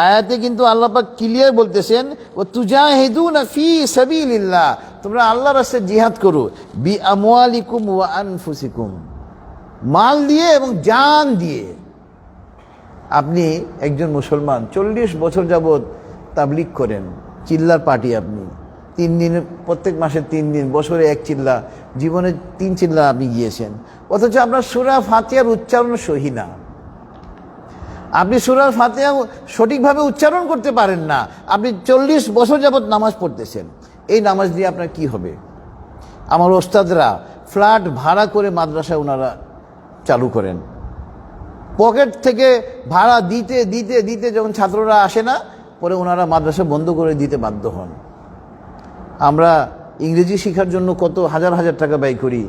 আয়াতে কিন্তু আল্লাহ পাক ক্লিয়ার বলতেছেন, ও তুজাহিদুনা ফি সাবিলিল্লাহ, তোমরা আল্লাহর রাস্তায় জিহাদ করো, বিআমওয়ালিকুম ওয়া আনফুসিকুম, মাল দিয়ে এবং জান দিয়ে। আপনি একজন মুসলমান 40 বছর যাবৎ তাবলীগ করেন, চিল্লার পার্টি, আপনি 3 দিন, প্রত্যেক মাসে 3 দিন, বছরে 1 চিল্লা, জীবনে 3 চিল্লা আপনি গিয়েছেন, অথচ আপনার সূরা ফাতিহার উচ্চারণ সহি না। আপনি সূরা ফাতিহা সঠিকভাবে উচ্চারণ করতে পারেন না। আপনি 40 বছর যাবৎ নামাজ পড়তেছেন, এই নামাজ দিয়ে আপনার কি হবে? আমার ওস্তাদরা ফ্ল্যাট ভাড়া করে মাদ্রাসায় ওনারা চালু করেন, পকেট থেকে ভাড়া দিতে দিতে দিতে যখন ছাত্ররা আসে না, পরে ওনারা মাদ্রাসা বন্ধ করে দিতে বাধ্য হন। আমরা ইংরেজি শেখার জন্য কত হাজার হাজার টাকা ব্যয় করি,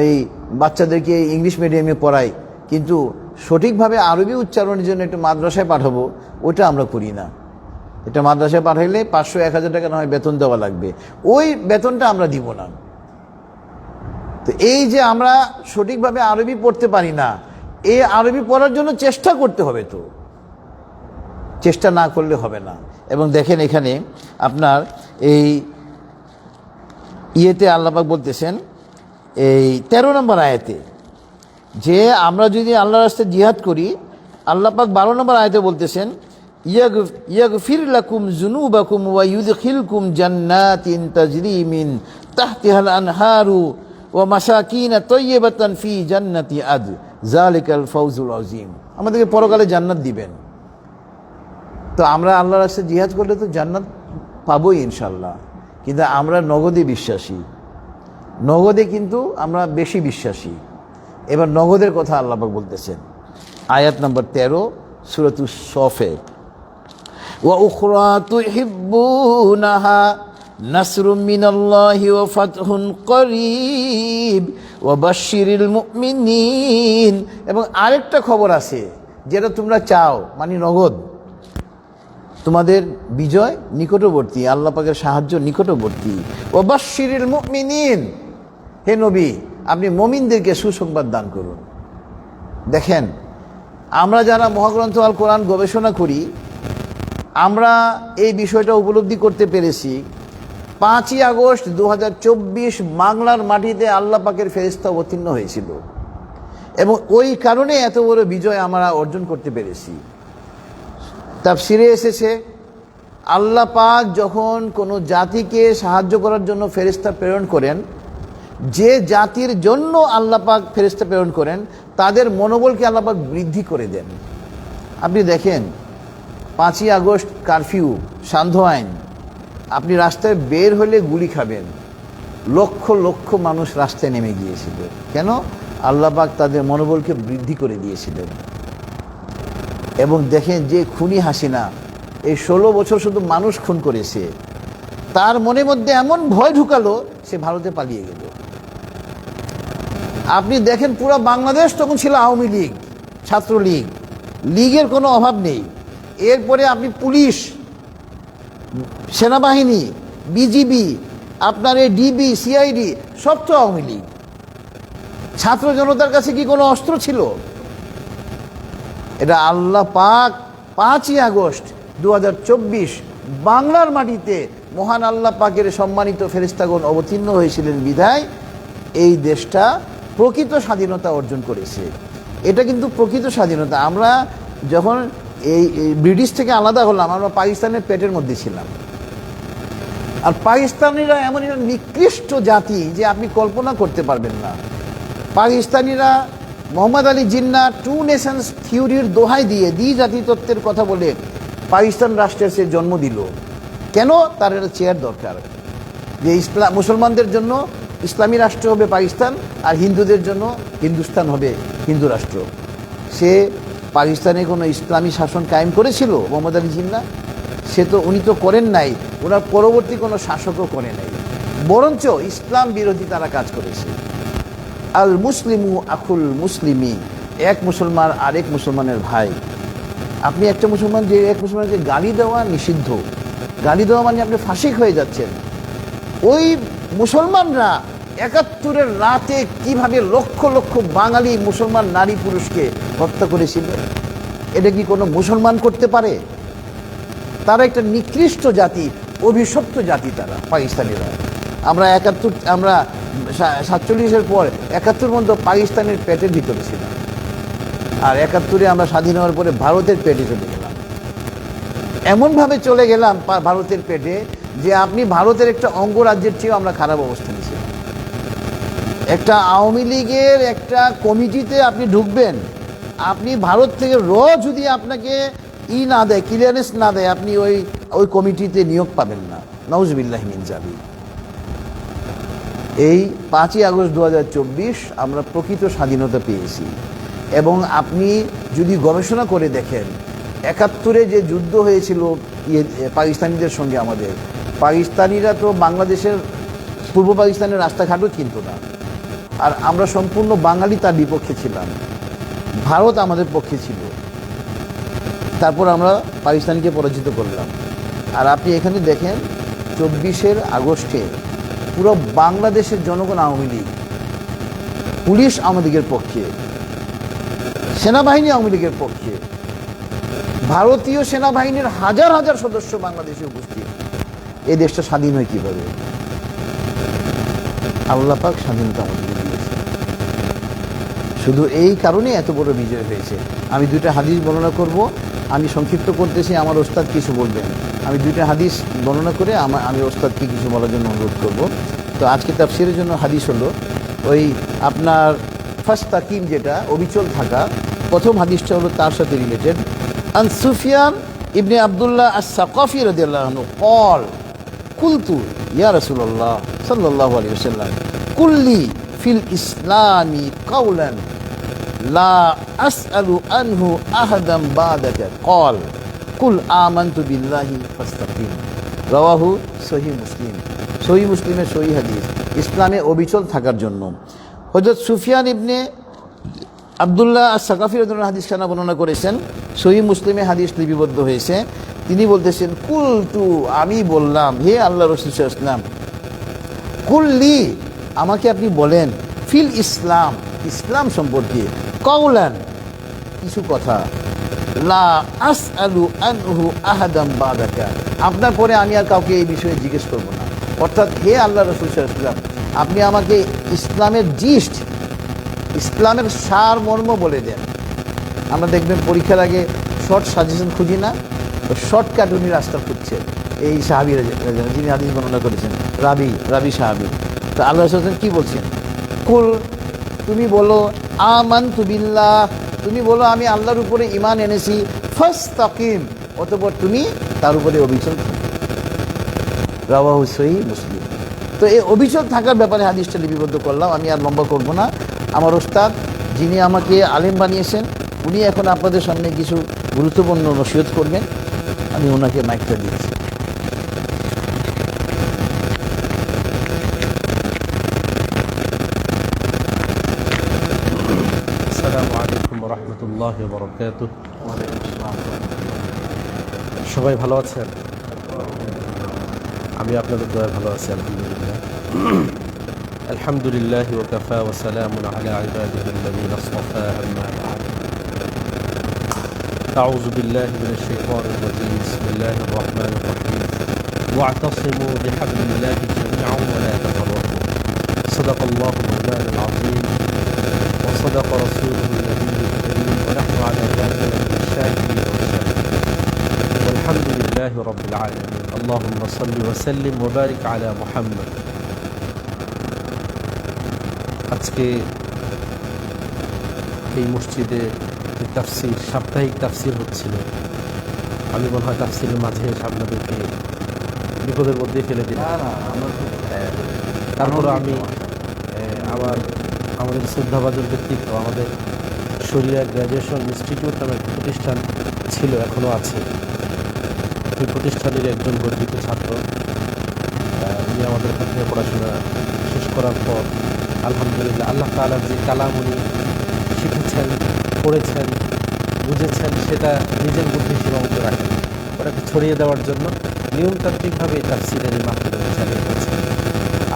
এই বাচ্চাদেরকে ইংলিশ মিডিয়ামে পড়াই, কিন্তু সঠিকভাবে আরবি উচ্চারণের জন্য একটা মাদ্রাসায় পাঠাবো, ওটা আমরা করি না। এটা মাদ্রাসায় পাঠাইলে 500-1000 টাকা না হয় বেতন দেওয়া লাগবে, ওই বেতনটা আমরা দিব না। তো এই যে আমরা সঠিকভাবে আরবি পড়তে পারি না, এই আরবি পড়ার জন্য চেষ্টা করতে হবে, তো চেষ্টা না করলে হবে না। এবং দেখেন এখানে আপনার এই ইয়েতে আল্লাহ পাক বলতেছেন এই 13 নম্বর আয়াতে, যে আমরা যদি আল্লাহর রাস্তায় জিহাদ করি, আল্লাহ পাক 12 নম্বর আয়াতে বলতেছেন, ইয়াগফির লাকুম যুনুবাকুম ওয়া ইউদখিলকুম জান্নাতিন তাজরি মিন তাহতিহাল আনহারু ওয়া মাসাকিন তাইয়্যিবাতান ফি জান্নাতি আদন যালিকাল ফাওজুল আযীম। আমাদেরকে পরকালে জান্নাত দিবেন। তো আমরা আল্লাহর রাস্তায় জিহাদ করলে তো জান্নাত পাবোই ইনশাল্লাহ, কিন্তু আমরা নগদে বিশ্বাসী, নগদে কিন্তু আমরা বেশি বিশ্বাসী। এবার নগদের কথা আল্লাহ পাক বলতেছেন আয়াত নম্বর 13 সূরাতুস সফে, ওয়া উখরা তুহিব্বুনাহা নাসরুম মিনাল্লাহি ওয়া ফাতহুন করিব ওয়া বাশশিরিল মুমিনিন। এবং আরেকটা খবর আছে যেটা তোমরা চাও, মানে নগদ, তোমাদের বিজয় নিকটবর্তী, আল্লাহ পাকের সাহায্য নিকটবর্তী। ওয়া বাশশিরিল মুমিনিন, হে নবী আপনি মুমিনদেরকে সুসংবাদ দান করুন। দেখেন, আমরা যারা মহাগ্রন্থ আল কোরআন গবেষণা করি, আমরা এই বিষয়টা উপলব্ধি করতে পেরেছি 5ই আগস্ট 2024 বাংলার মাটিতে আল্লাহ পাকের ফেরেশতা অবতীর্ণ হয়েছিল, এবং ওই কারণে এত বড় বিজয় আমরা অর্জন করতে পেরেছি। তাফসিরে এসেছে, আল্লাহ পাক যখন কোনো জাতিকে সাহায্য করার জন্য ফেরেশতা প্রেরণ করেন, যে জাতির জন্য আল্লাহ পাক ফেরেশতা প্রেরণ করেন তাদের মনোবলকে আল্লাহ পাক বৃদ্ধি করে দেন। আপনি দেখেন 5ই আগস্ট কারফিউ, সান্ধ্য আইন, আপনি রাস্তায় বের হলে গুলি খাবেন, লক্ষ লক্ষ মানুষ রাস্তায় নেমে গিয়েছিল। কেন? আল্লাহ পাক তাদের মনোবলকে বৃদ্ধি করে দিয়েছিলেন। এবং দেখেন, যে খুনি হাসিনা এই 16 বছর শুধু মানুষ খুন করেছে, তার মনের মধ্যে এমন ভয় ঢুকালো সে ভারতে পালিয়ে গেল। আপনি দেখেন, পুরো বাংলাদেশ তখন ছিল আওয়ামী লীগ, ছাত্রলীগ, লীগের কোনো অভাব নেই। এরপরে আপনি পুলিশ, সেনাবাহিনী, বিজিবি, আপনার এই ডিবি, সিআইডি, সব তো আওয়ামী লীগ। ছাত্র জনতার কাছে কি কোনো অস্ত্র ছিল? এটা আল্লাহ পাক 5ই আগস্ট 2024 বাংলার মাটিতে মহান আল্লাহ পাকের সম্মানিত ফেরেশতাগণ অবতীর্ণ হয়েছিলেন বিধায় এই দেশটা প্রকৃত স্বাধীনতা অর্জন করেছে। এটা কিন্তু প্রকৃত স্বাধীনতা। আমরা যখন এই ব্রিটিশ থেকে আলাদা হলাম, আমরা পাকিস্তানের পেটের মধ্যে ছিলাম। আর পাকিস্তানিরা এমন একটা নিকৃষ্ট জাতি যে আপনি কল্পনা করতে পারবেন না। পাকিস্তানিরা মোহাম্মদ আলী জিন্নাহ 2 নেশনস থিওরির দোহাই দিয়ে দ্বিজাতি তত্ত্বের কথা বলে পাকিস্তান রাষ্ট্রের সে জন্ম দিল। কেন? তার একটা চেয়ার দরকার, যে মুসলমানদের জন্য ইসলামী রাষ্ট্র হবে পাকিস্তান, আর হিন্দুদের জন্য হিন্দুস্তান হবে হিন্দু রাষ্ট্র। সে পাকিস্তানে কোনো ইসলামী শাসন কায়েম করেছিল মোহাম্মদ আলী জিন্নাহ? উনি তো করেন নাই, ওনার পরবর্তী কোনো শাসকও করে নাই, বরঞ্চ ইসলাম বিরোধী তারা কাজ করেছে। আল মুসলিমু আখুল মুসলিমি, এক মুসলমান আরেক মুসলমানের ভাই। আপনি একটা মুসলমান, যে এক মুসলমানকে গালি দেওয়া নিষিদ্ধ, গালি দেওয়া মানে আপনি ফাঁসিক হয়ে যাচ্ছেন। ওই মুসলমানরা 71-এর রাতে কিভাবে লক্ষ লক্ষ বাঙালি মুসলমান নারী পুরুষকে হত্যা করেছিল, এটা কি কোনো মুসলমান করতে পারে? তারা একটা নিকৃষ্ট জাতি, অভিশপ্ত জাতি তারা, পাকিস্তানিরা। আমরা 47-এর পর 71 পর্যন্ত পাকিস্তানের পেটের ভিতরে ছিলাম, আর 71-এ আমরা স্বাধীন হওয়ার পরে ভারতের পেটে চলে গেলাম। এমনভাবে চলে গেলাম ভারতের পেটে যে আপনি ভারতের একটা অঙ্গরাজ্যের চেয়েও আমরা খারাপ অবস্থানে ছিলাম। একটা আওয়ামী লীগের একটা কমিটিতে আপনি ঢুকবেন, আপনি ভারত থেকে যদি আপনাকে না দেয়, ক্লিয়ারেন্স না দেয়, আপনি ওই কমিটিতে নিয়োগ পাবেন না। নাউজুবিল্লাহি মিন যালিক। এই 5ই আগস্ট 2024 আমরা প্রকৃত স্বাধীনতা পেয়েছি। এবং আপনি যদি গবেষণা করে দেখেন, 71-এ যে যুদ্ধ হয়েছিল পাকিস্তানিদের সঙ্গে আমাদের, পাকিস্তানিরা তো বাংলাদেশের পূর্ব পাকিস্তানের রাস্তাঘাটও চিনত না, আর আমরা সম্পূর্ণ বাঙালি তার বিপক্ষে ছিলাম, ভারত আমাদের পক্ষে ছিল। তারপর আমরা পাকিস্তানিকে পরাজিত করলাম। আর আপনি এখানে দেখেন 24 আগস্টে পুরো বাংলাদেশের জনগণ আওয়ামী লীগ, পুলিশ আওয়ামী লীগের পক্ষে, সেনাবাহিনী আওয়ামী লীগের পক্ষে, ভারতীয় সেনাবাহিনীর হাজার হাজার সদস্য বাংলাদেশে উপস্থিত। এই দেশটা স্বাধীন হয় কিভাবে? আল্লাহ পাক স্বাধীনতা আমাদেরকে দিয়েছে। শুধু এই কারণে এত বড় বিজয় হয়েছে। আমি দুইটা হাদিস বর্ণনা করব, আমি সংক্ষিপ্ত করতেছি, আমার ওস্তাদ কিছু বলবেন। আমি দুইটা হাদিস বর্ণনা করে আমি ওস্তাদকে কিছু বলার জন্য অনুরোধ করব। তো আজকে তাফসীরের জন্য হাদিস হলো ওই আপনার ফাস্তাকিম, যেটা অবিচল থাকা। প্রথম হাদিসটা হলো তার সাথে রিলেটেড। আন সুফিয়ান ইবনে আব্দুল্লাহ আস-সাকাফি রাদিয়াল্লাহু আনহু قال قلت يا رسول الله صلى الله عليه وسلم قل لي في الإسلام قولا لا أسأل عنه أحدا بعدك قال قل آمنت بالله فاستقم রাওয়াহু সহিহ মুসলিম। সহিহ মুসলিমের সহিহ হাদিস ইসলামে অবিচল থাকার জন্য। হযরত সুফিয়ান ইবনে আব্দুল্লাহ আস-সাকাফি রাদিয়াল্লাহু আনহু হাদিস খানা বর্ণনা করেছেন, সহিহ মুসলিমে হাদিস লিপিবদ্ধ হয়েছে। তিনি বলতেছেন, কুলতু, আমি বললাম, হে আল্লাহ রাসূল সাল্লাল্লাহু আলাইহি ওয়াসাল্লাম, কুল্লি, আমাকে আপনি বলেন, ফিল ইসলাম, ইসলাম সম্পর্কে, কাউলান, কিছু কথা, লা আসআলু আনহু আহাদাম বাদাকা, আপনার পরে আমি আর কাউকে এই বিষয়ে জিজ্ঞেস করব না। অর্থাৎ হে আল্লাহ রাসূল সাল্লাল্লাহু আলাইহি ওয়াসাল্লাম, আপনি আমাকে ইসলামের জিস্ট, ইসলামের সার মর্ম বলে দেন। আমরা দেখবেন পরীক্ষার আগে শর্ট সাজেশন খুঁজি না, শর্টকাট উনি রাস্তা খুঁজছে। এই সাহাবী যিনি হাদিস বর্ণনা করেছেন, রাবি সাহাবী। তো আল্লাহ রাসূল কি বলছেন? কুল, তুমি বলো, আমানতু বিল্লাহ, তুমি বলো আমি আল্লাহর উপরে ঈমান এনেছি, ফাস্তাকিম, অতঃপর তুমি তার উপরে অবিচল থাকো। রাওয়াহু সহিহ মুসলিম। তো এই অবিচল থাকার ব্যাপারে হাদিসটা লিপিবদ্ধ করলাম, আমি আর লম্বা করব না। আমার ওস্তাদ, যিনি আমাকে আলেম বানিয়েছেন, উনি এখন আপনাদের সামনে কিছু গুরুত্বপূর্ণ নসিহত করবেন। আমি ওনাকে মাইকটা দিয়েছি। আসসালামু আলাইকুম ওয়া রাহমাতুল্লাহি ওয়া বারাকাতুহু। সবাই ভালো আছেন? আমি আপনাদের দয়ায় ভালো আছি, আলহামদুলিল্লাহ। আলহামদুলিল্লাহ ওয়া কাফা ওয়া সালামুন আলা ইবাদিহি আল্লাযীনা ইসতাফা, আম্মা বা'দ। আউযু বিল্লাহি মিনাশ শাইতানির রাজীম। বিসমিল্লাহির রাহমানির রাহিম। ওয়া'তাসিমু বিহাবলিল্লাহি জামিআন ওয়া লা তাফাররাকু। সাদাকাল্লাহু মাওলানাল আযীম ওয়া সাদাকা রাসূলুহুল নাবিয়্যুল কারীম ওয়া নাহনু আলা যালিকা মিনাশ শাহিদিন ওয়াশ শাকিরিন। আলহামদুলিল্লাহি রাব্বিল আলামিন। আল্লাহুম্মা সাল্লি ওয়া সাল্লিম ওয়া বারিক আলা মুহাম্মদ। আজকে এই মসজিদে যে তাফসির, সাপ্তাহিক তাফসির হচ্ছিল, আমি মনে হয় তাফসিরের মাঝে আপনাদেরকে বিপদের মধ্যে ফেলে দিলাম। তারপরে আমি আমাদের শ্রদ্ধাভাজন ব্যক্তিত্ব, আমাদের শরিয়া গ্র্যাজুয়েশন ইনস্টিটিউট নামে একটা প্রতিষ্ঠান ছিল, এখনও আছে। ওই প্রতিষ্ঠানের একজন গর্বিত ছাত্র, উনি আমাদের এখান থেকে পড়াশোনা শেষ করার পর আলহামদুলিল্লাহ আল্লাহ তাআলার যে কালাম উনি শিখেছেন, পড়েছেন, বুঝেছেন, সেটা নিজের বুদ্ধি সীমাবদ্ধ রাখেন, ওটাকে ছড়িয়ে দেওয়ার জন্য নিয়মতান্ত্রিকভাবে এই তাফসীরের এই মাহফিল চালিয়ে যাচ্ছেন।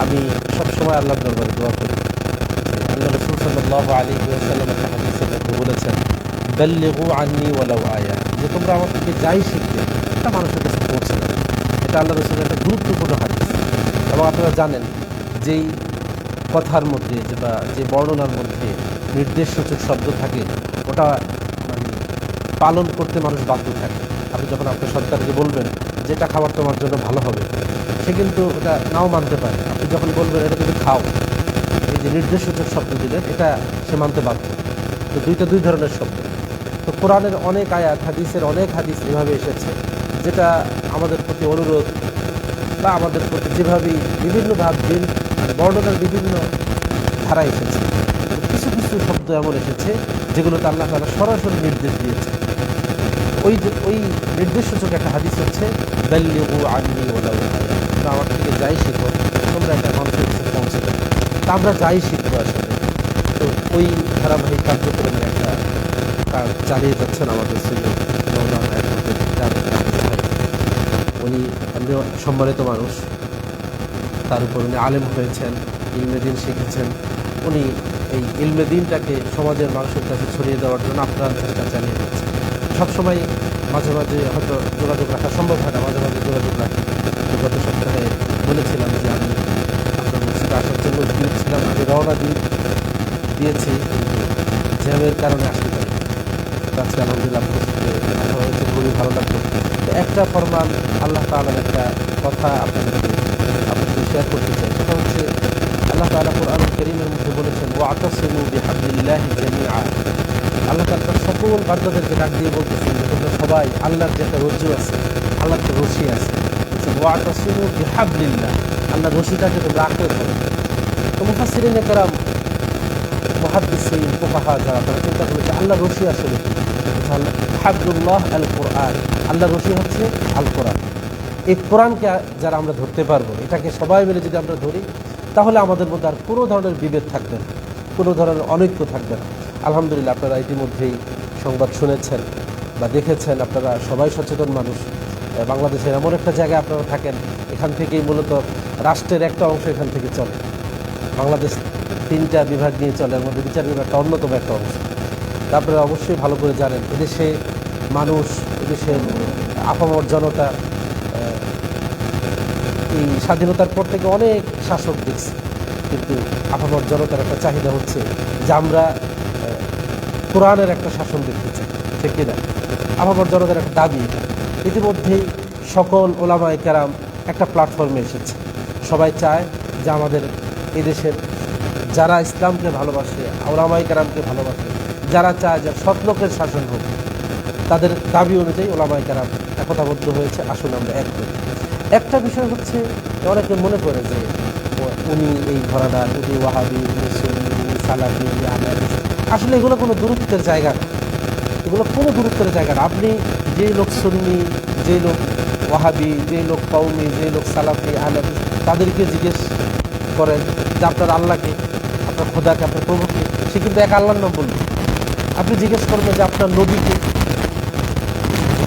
আমি সবসময় আল্লাহর দরবারে দোয়া করি। আল্লাহ রাসূল সাল্লাল্লাহু আলাইহি ওয়াসাল্লাম একটা হাদিসে বলেছেন, বাল্লিগু আন্নী ওয়ালাউ আয়া, যে তোমরা আমার থেকে যাই শিখবে এটা মানুষের কাছে পৌঁছে দেবে। এটা আল্লাহ রাসূলের একটা গুরুত্বপূর্ণ হাদিস। এবং আপনারা জানেন, যেই কথার মধ্যে বা যে বর্ণনার মধ্যে নির্দেশসূচক শব্দ থাকে, ওটা মানে পালন করতে মানুষ বাধ্য থাকে। আপনি যখন আপনার সন্তানকে বলবেন যেটা খাবার তোমার জন্য ভালো হবে, সে কিন্তু ওটা নাও মানতে পারে। আপনি যখন বলবেন এটা কিন্তু খাও, এই যে নির্দেশসূচক শব্দ দিলেন, এটা সে মানতে বাধ্য। তো দুই ধরনের শব্দ। তো কোরআনের অনেক আয়াত, হাদিসের অনেক হাদিস এভাবে এসেছে, যেটা আমাদের প্রতি অনুরোধ বা আমাদের প্রতি যেভাবেই বিভিন্ন দিন বর্ণনার বিভিন্ন ধারা এসেছে। কিছু কিছু শব্দ এমন এসেছে যেগুলোতে আল্লাহ তাআলা সরাসরি নির্দেশ দিয়েছে। ওই নির্দেশসূচক একটা হাদিস হচ্ছে, বাল্লিগু আন্নী ওয়ালাউ আয়া, তোমরা আমার থেকে যাই শিখো, তোমরা একটা মানুষের কাছে পৌঁছে দেবে। তা আমরা যাই শিখবো আসলে। তো ওই ধারাবাহিক কার্যক্রমের একটা কাজ চালিয়ে যাচ্ছেন আমাদের সৈয়দ মাওলানা অ্যাডভোকেট জাভেদ আহমেদ সাহেব। উনি সম্মানিত মানুষ, তার উপর উনি আলেম হয়েছেন, ইলমে দ্বীন শিখেছেন। উনি এই ইলমে দ্বীনটাকে সমাজের মানুষের কাছে ছড়িয়ে দেওয়ার জন্য আপ্রাণ চেষ্টা চালিয়ে যাচ্ছেন। সবসময় মাঝে মাঝে হয়তো যোগাযোগ রাখা সম্ভব হয় না, মাঝে মাঝে যোগাযোগ রাখি। গত সপ্তাহে বলেছিলাম যে আমি আপনার মসজিদে আসার জন্য ছিলাম, আমি রওনা দিয়েছি, কিন্তু জ্যামের কারণে আসতে পারি। তো আজকে আলহামদুলিল্লাহ আপনাদের সাথে দেখা হয়েছে, খুবই ভালো লাগলো। তো একটা ফরমান আল্লাহ তাআলার একটা কথা আপনাদেরকে শেয়ার করতে চাই। সেটা হচ্ছে আল্লাহ তাআলা কোরআনুল কারীমের মধ্যে বলেছেন, ওয়াতাসিমু বিহাবলিল্লাহি জামিআ। আল্লাহ তাআলা তার সকল বান্দাদেরকে ডাক দিয়ে বলতেছেন যে তোমরা সবাই আল্লাহর যে একটা রজ্জু আছে, আল্লাহর যে রশি আছে, ওয়াতাসিমু বিহাবলিল্লাহ, আল্লাহর রশিটাকে তোমরা আঁকড়ে ধরো। তো মুফাসসিরিনে কেরাম, মুহাদ্দিসিন, ফুকাহা যারা, তারা চিন্তা করেছে আল্লাহর রশি আসলে কি? হাবলুল্লাহ আল কোরআন, আল্লাহর রশি হচ্ছে আল কোরআন। এই কোরআনকে যারা আমরা ধরতে পারবো, এটাকে সবাই মিলে যদি আমরা ধরি, তাহলে আমাদের মধ্যে আর কোনো ধরনের বিভেদ থাকবে না, কোনো ধরনের অনৈক্য থাকবে না। আলহামদুলিল্লাহ আপনারা ইতিমধ্যেই সংবাদ শুনেছেন বা দেখেছেন, আপনারা সবাই সচেতন মানুষ। বাংলাদেশের এমন একটা জায়গায় আপনারা থাকেন, এখান থেকেই মূলত রাষ্ট্রের একটা অংশ এখান থেকে চলে। বাংলাদেশ 3টা বিভাগ নিয়ে চলে, এর মধ্যে বিচার বিভাগটা অন্যতম একটা অংশ। আপনারা অবশ্যই ভালো করে জানেন, এদেশে মানুষ, এদেশের আপামর জনতা এই স্বাধীনতার পর থেকে অনেক শাসক দেখছে, কিন্তু আপামর জনতার একটা চাহিদা হচ্ছে যে আমরা কোরআনের একটা শাসন দেখতে চাই, ঠিক কিনা? আপামর জনতার একটা দাবি। ইতিমধ্যেই সকল ওলামায়ে কেরাম একটা প্ল্যাটফর্মে এসেছে। সবাই চায় যে আমাদের এদেশের যারা ইসলামকে ভালোবাসে, ওলামায়ে কেরামকে ভালোবাসে, যারা চায় যে সৎলোকের শাসন হোক, তাদের দাবি অনুযায়ী ওলামায়ে কেরাম একতাবদ্ধ হয়েছে। আসুন আমরা এক করি। একটা বিষয় হচ্ছে, অনেকে মনে করে যে উনি এই ঘরানার, উনি ওয়াহাবি, উনি সুন্নি, উনি সালাফি, উনি আহমেদ। আসলে এগুলো কোনো দূরত্বের জায়গা না, এগুলো কোনো দূরত্বের জায়গা না। আপনি যে লোক সুন্নি, যে লোক ওয়াহাবি, যে লোক কওমি, যে লোক সালাফি, আহমেদ, তাদেরকে জিজ্ঞেস করেন যে আপনার আল্লাহকে, আপনার খোদাকে, আপনার প্রভুকে, সে কিন্তু এক আল্লাহর নাম বলবে। আপনি জিজ্ঞেস করবেন যে আপনার নবীকে,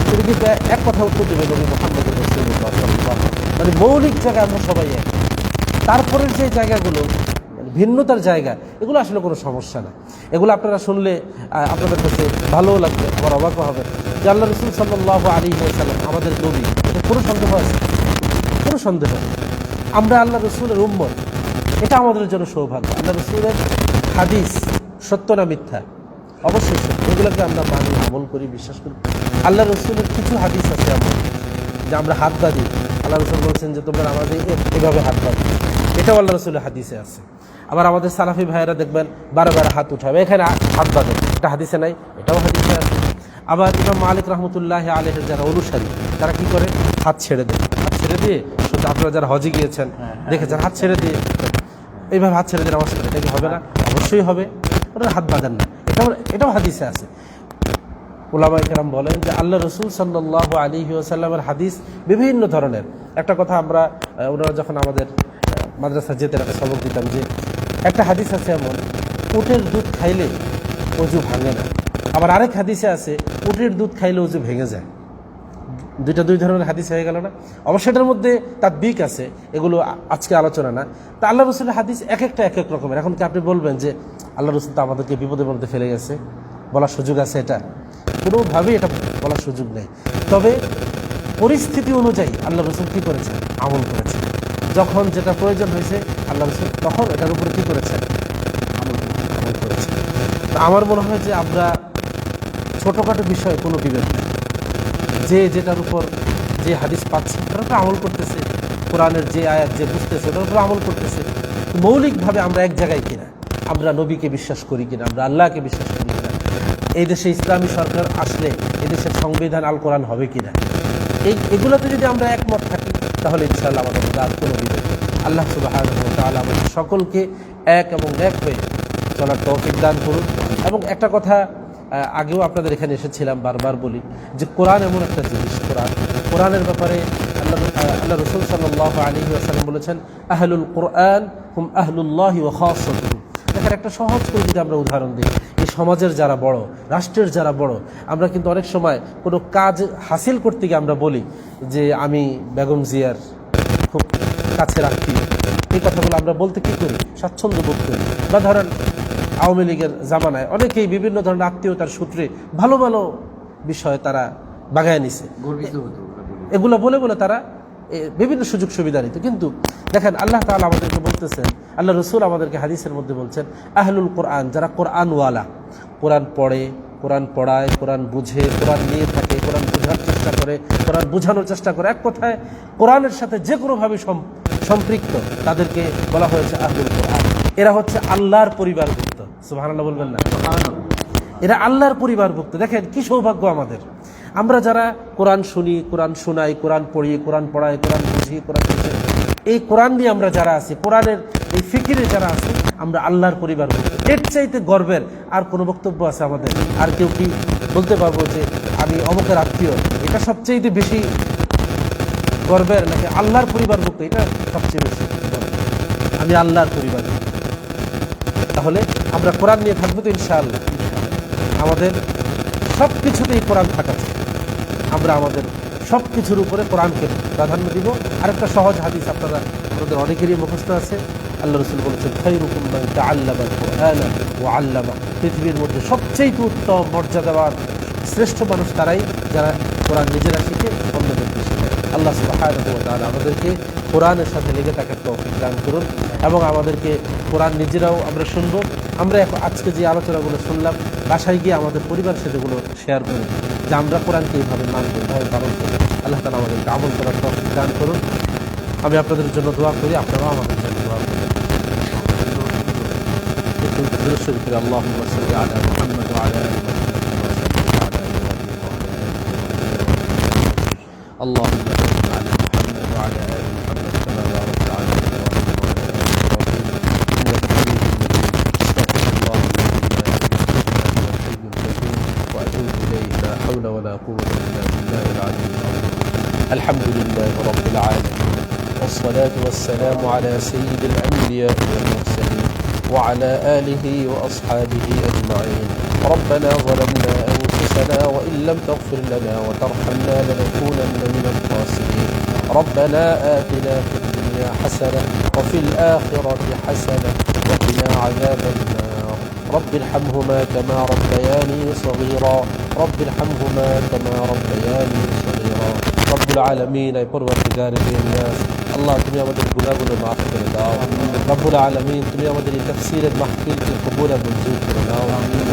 তিনি কিন্তু এক কথা উত্তর দেবে, নবী মুহাম্মদ রাসূলুল্লাহ সাল্লাল্লাহু আলাইহি ওয়াসাল্লাম। মানে মৌলিক জায়গায় আমরা সবাই এক। তারপরের যে জায়গাগুলো ভিন্নতার জায়গা, এগুলো আসলে কোনো সমস্যা না। এগুলো আপনারা শুনলে আপনাদের কাছে ভালোও লাগবে, আবার অবাকও হবে যে আল্লাহ রাসূল সাল্লাল্লাহু আলাইহি ওয়াসাল্লাম আমাদের নবী, এটা কোনো সন্দেহ আছে? কোনো সন্দেহ নেই। আমরা আল্লাহ রসুলের উম্মত, এটা আমাদের জন্য সৌভাগ্য। আল্লাহ রসুলের হাদিস সত্য না মিথ্যা? অবশ্যই সত্য। এগুলোকে আমরা মানি, আমল করি, বিশ্বাস করি। আল্লাহ রসুলের কিছু হাদিস আছে এমন যে আমরা হাত বাঁধি, আল্লাহ রসুল বলছেন যে তোমরা আমাদের এভাবে হাত বাঁধো, এটাও আল্লাহ রসুলের হাদিসে আছে। আবার আমাদের সালাফি ভাইয়েরা দেখবেন বারবার হাত উঠাবে, এখানে হাত বাঁধে, এটা হাদিসে নাই, এটাও হাদিসে আছে। আবার ইমাম মালিক রহমতুল্লাহ আলাইহির যারা অনুসারী, তারা কি করে? হাত ছেড়ে দেয়। হাত ছেড়ে দিয়ে, আপনারা যারা হজে গিয়েছেন দেখেছেন, হাত ছেড়ে দিয়ে এইভাবে হাত ছেড়ে দিয়ে নামাজ পড়ে, এটা কি হবে না? অবশ্যই হবে। ওরা হাত বাঁধেন না, এটাও হাদিসে আছে। উলামায়ে কেরাম বলেন যে আল্লাহ রসুল সাল্লাল্লাহু আলাইহি ওয়াসাল্লামের হাদিস বিভিন্ন ধরনের। একটা কথা আমরা, ওনারা যখন আমাদের মাদ্রাসা যেতে একটা সবক দিতাম, যে একটা হাদিস আছে এমন, উটের দুধ খাইলে অজু ভাঙে না। আবার আরেক হাদিসে আছে উটের দুধ খাইলে অজু ভেঙে যায়। দুই ধরনের হাদিস হয়ে গেল না? অবশ্যই এটার মধ্যে তাদবিক আছে, এগুলো আজকে আলোচনা না। তা আল্লাহ রসুলের হাদিস এক একটা এক এক রকমের। এখন কি আপনি বলবেন যে আল্লাহ রসুল তো আমাদেরকে বিপদের মধ্যে ফেলে গেছে, বলার সুযোগ আছে? এটা কোনোভাবেই এটা বলার সুযোগ নেই। তবে পরিস্থিতি অনুযায়ী আল্লাহ রসুল কী করেছেন? আমল করেছেন। যখন যেটা প্রয়োজন হয়েছে আল্লাহ রসুল তখন এটার উপরে কী করেছেন? আমল করেছেন। তা আমার মনে হয় যে আমরা ছোটোখাটো বিষয়ে কোনো বিভেদ নেই, যে যেটার উপর যে হাদিস পাচ্ছে তার উপর আমল করতেছে, কোরআনের যে আয়াত যে বুঝতেছে তার উপর আমল করতেছে। মৌলিকভাবে আমরা এক জায়গায় কিনা, আমরা নবীকে বিশ্বাস করি কিনা, আমরা আল্লাহকে বিশ্বাস করি কিনা, এই দেশে ইসলামী সরকার আসলে এদেশের সংবিধান আল কোরআন হবে কিনা, এগুলোতে যদি আমরা একমত থাকি, তাহলে ইনশাআল্লাহ আমাদের আর কোনো বিভেদ নেই। আল্লাহ সুবহানাহু ওয়া তাআলা আমাদের সকলকে এক এবং এক হয়ে চলার তৌফিক দান করুন। এবং একটা কথা আগেও আপনাদের এখানে এসেছিলাম, বারবার বলি যে কোরআন এমন একটা জিনিস, কোরআনের ব্যাপারে আল্লাহ রসুল সাল্লাল্লাহু আলাইহি ওয়াসাল্লাম বলেছেন, আহলুল কোরআন হুম আহলুল্লাহি ওয়া খাসাতুহু। দেখেন, একটা সহজ করে যদি আমরা উদাহরণ দিই, এই সমাজের যারা বড়, রাষ্ট্রের যারা বড়, আমরা কিন্তু অনেক সময় কোনো কাজ হাসিল করতে গিয়ে আমরা বলি যে আমি বেগম জিয়ার খুব কাছের আত্মীয়। এই কথাগুলো আমরা বলতে কী করি? স্বাচ্ছন্দ্য বোধ করি। বা ধরেন আওয়ামী লীগের জামানায় অনেকেই বিভিন্ন ধরনের আত্মীয়তার সূত্রে ভালো ভালো বিষয় তারা বাগায় নিছে, এগুলো বলে বলে তারা বিভিন্ন সুযোগ সুবিধা নিত। কিন্তু দেখেন, আল্লাহ তাআলা আমাদেরকে বলতেছেন, আল্লাহ রসুল আমাদেরকে হাদিসের মধ্যে বলছেন, আহলুল কোরআন, যারা কোরআনওয়ালা, কোরআন পড়ে, কোরআন পড়ায়, কোরআন বুঝে, কোরআন নিয়ে থাকে, কোরআন বোঝার চেষ্টা করে, কোরআন বোঝানোর চেষ্টা করে, এক কথায় কোরআনের সাথে যে কোনোভাবে সম্পৃক্ত তাদেরকে বলা হয়েছে আহলুল কোরআন। এরা হচ্ছে আল্লাহর পরিবারভুক্ত। সুবহানাল্লাহ বলবেন না? এরা আল্লাহর পরিবারভুক্ত। দেখেন কি সৌভাগ্য আমাদের, আমরা যারা কোরআন শুনি, কোরআন শোনাই, কোরআন পড়ি, কোরআন পড়াই, কোরআন বুঝি, কোরআন বুঝি, এই কোরআন নিয়ে আমরা যারা আছি, কোরআনের এই ফিকিরে যারা আছি, আমরা আল্লাহর পরিবারভুক্ত। এর চাইতে গর্বের আর কোনো বক্তব্য আছে আমাদের? আর কেউ কি বলতে পারবো যে আমি অমুকের আত্মীয়? এটা সবচেয়ে বেশি গর্বের, নাকি আল্লাহর পরিবারভুক্ত? এটা সবচেয়ে বেশি আমি আল্লাহর পরিবারভুক্ত। তাহলে আমরা কোরআন নিয়ে থাকবো তো ইনশাআল্লাহ। আমাদের সব কিছুতেই কোরআন থাকা চাই। আমরা আমাদের সব কিছুর উপরে কোরআনকে প্রাধান্য দিব। আরেকটা সহজ হাদিস আপনারা আমাদের অনেকেরই মুখস্থ আছে। আল্লাহ রাসূল বলেছেন, খায়রুকুম মান তাআল্লামাল কুরআনা ওয়া আল্লামা। পৃথিবীর মধ্যে সবচেয়ে উত্তম মর্যাদাবান শ্রেষ্ঠ মানুষ তারাই যারা কোরআন নিজেরা শিখে অন্যদেরকে শেখায়। আল্লাহ সুবহানাহু ওয়া তাআলা আমাদেরকে কোরআনের সাথে লেগে থাকার তৌফিক দান করুন এবং আমাদেরকে কোরআন নিজেরাও আমরা শুনবো। আমরা আজকে যে আলোচনাগুলো শুনলাম, বাসায় গিয়ে আমাদের পরিবারের সাথে এগুলো শেয়ার করুন যে আমরা কোরআনকে এইভাবে মানব, এইভাবে পালন করি। আল্লাহ তাআলা আমাদেরকে আমল করার তৌফিক দান করুন। আমি আপনাদের জন্য দোয়া করি, আপনারাও আমাদের জন্য দোয়া করুন। আল্লাহুম্মা সাল্লি আলা মুহাম্মাদ ওয়া আলা আলি মুহাম্মাদ كما صليت على إبراهيم وعلى آل إبراهيم. اللهم بارك على محمد وعلى آل محمد كما باركت على إبراهيم وعلى آل إبراهيم إنك حميد مجيد. استغفر الله وأتوب إليه. لا حول ولا قوة إلا بالله العلي العظيم. الحمد لله رب العالمين، والصلاة والسلام على سيد الأنبياء والمرسلين وعلى آله وأصحابه أجمعين. ربنا ظلمنا أنفسنا وإن لم تغفر لنا وترحمنا لنكونن من الخاسرين. ربنا آتنا في الدنيا حسنة وفي الآخرة حسنة وقنا عذاب النار. رب ارحمهما كما ربياني صغيرا. رب ارحمهما كما ربياني صغيرا. رب العالمين أي পরওয়ারদিগার الناس আল্লাহ, তুমি আমাদের গুনাহগুলো মাফ করে দাও। রব্বুল আলামিন, তুমি আমাদের এই তাফসীরের মাহফিলকে কবুল আর মঞ্জুর করে নাও।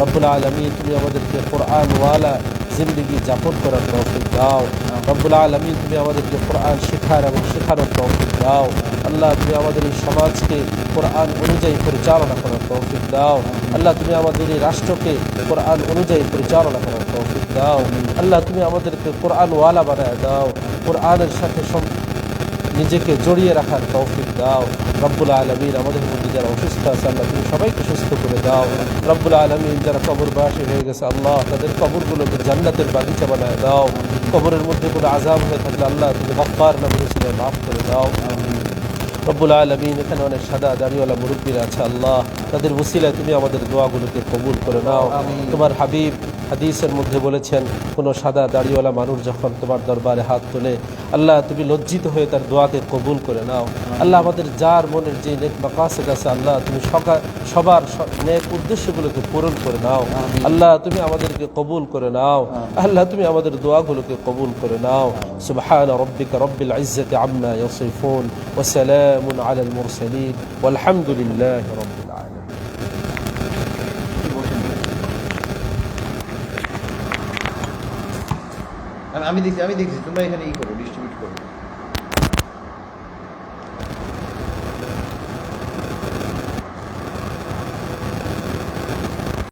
রব্বুল আলামিন, তুমি আমাদেরকে কোরআন ওয়ালা জিন্দেগি যাপন করার তৌফিক দাও। রব্বুল আলামিন, তুমি আমাদেরকে কোরআন শেখার এবং শেখানোর তৌফিক দাও। আল্লাহ, তুমি আমাদের এই সমাজকে কোরআন অনুযায়ী পরিচালনা করার তৌফিক দাও। আল্লাহ, তুমি আমাদের এই রাষ্ট্রকে কোরআন অনুযায়ী পরিচালনা করার তৌফিক দাও। আল্লাহ, তুমি আমাদেরকে কোরআন ওয়ালা বানায় দাও। কোরআনের সাথে নিজেকে জড়িয়ে রাখার তৌফিক দাও। রব্বুল আলামিন, আমাদের মধ্যে যারা অসুস্থ আছে আল্লাহ তুমি সবাইকে সুস্থ করে দাও। রব্বুল আলামিন, যারা কবরবাসী হয়ে গেছে আল্লাহ তাদের কবরগুলোকে জান্নাতের বাগিচা বানায় দাও। কবরের মধ্যে কোনো আযাব হয়ে থাকলে আল্লাহ তুমি গফফার নামে রসুলে মাফ করে দাও। রব্বুল আলামিন, এখানে অনেক সাদা দাড়িওয়ালা মুরব্বীরা আছে আল্লাহ, তাদের ওসিলায় তুমি আমাদের দোয়াগুলোকে কবুল করে নাও। তোমার হাবিব হাদিসের মধ্যে বলেছেন, কোনো সাদা দাড়িওয়ালা মানুষ যখন তোমার দরবারে হাত তোলে আল্লাহ তুমি লজ্জিত হয়ে তার দোয়াকে কবুল করে নাও। আল্লাহ, আমাদের যার মনের যে নেক মাকাসেদ আছে আল্লাহ তুমি সবার নেক উদ্দেশ্যগুলোকে পূরণ করে নাও। আল্লাহ, তুমি আমাদেরকে কবুল করে নাও। আল্লাহ, তুমি আমাদের দোয়াগুলোকে কবুল করে নাও। সুবহান রাব্বিকা রাব্বিল ইজ্জাতি আম্মা ইয়াসিফুন ওয়া সালামুন আলাল মুরসালিন ওয়ালহামদুলিল্লাহি রাব্বিল আলামিন। আমি দেখছি তোমরা এখানে ই করো, ডিস্ট্রিবিউট করো।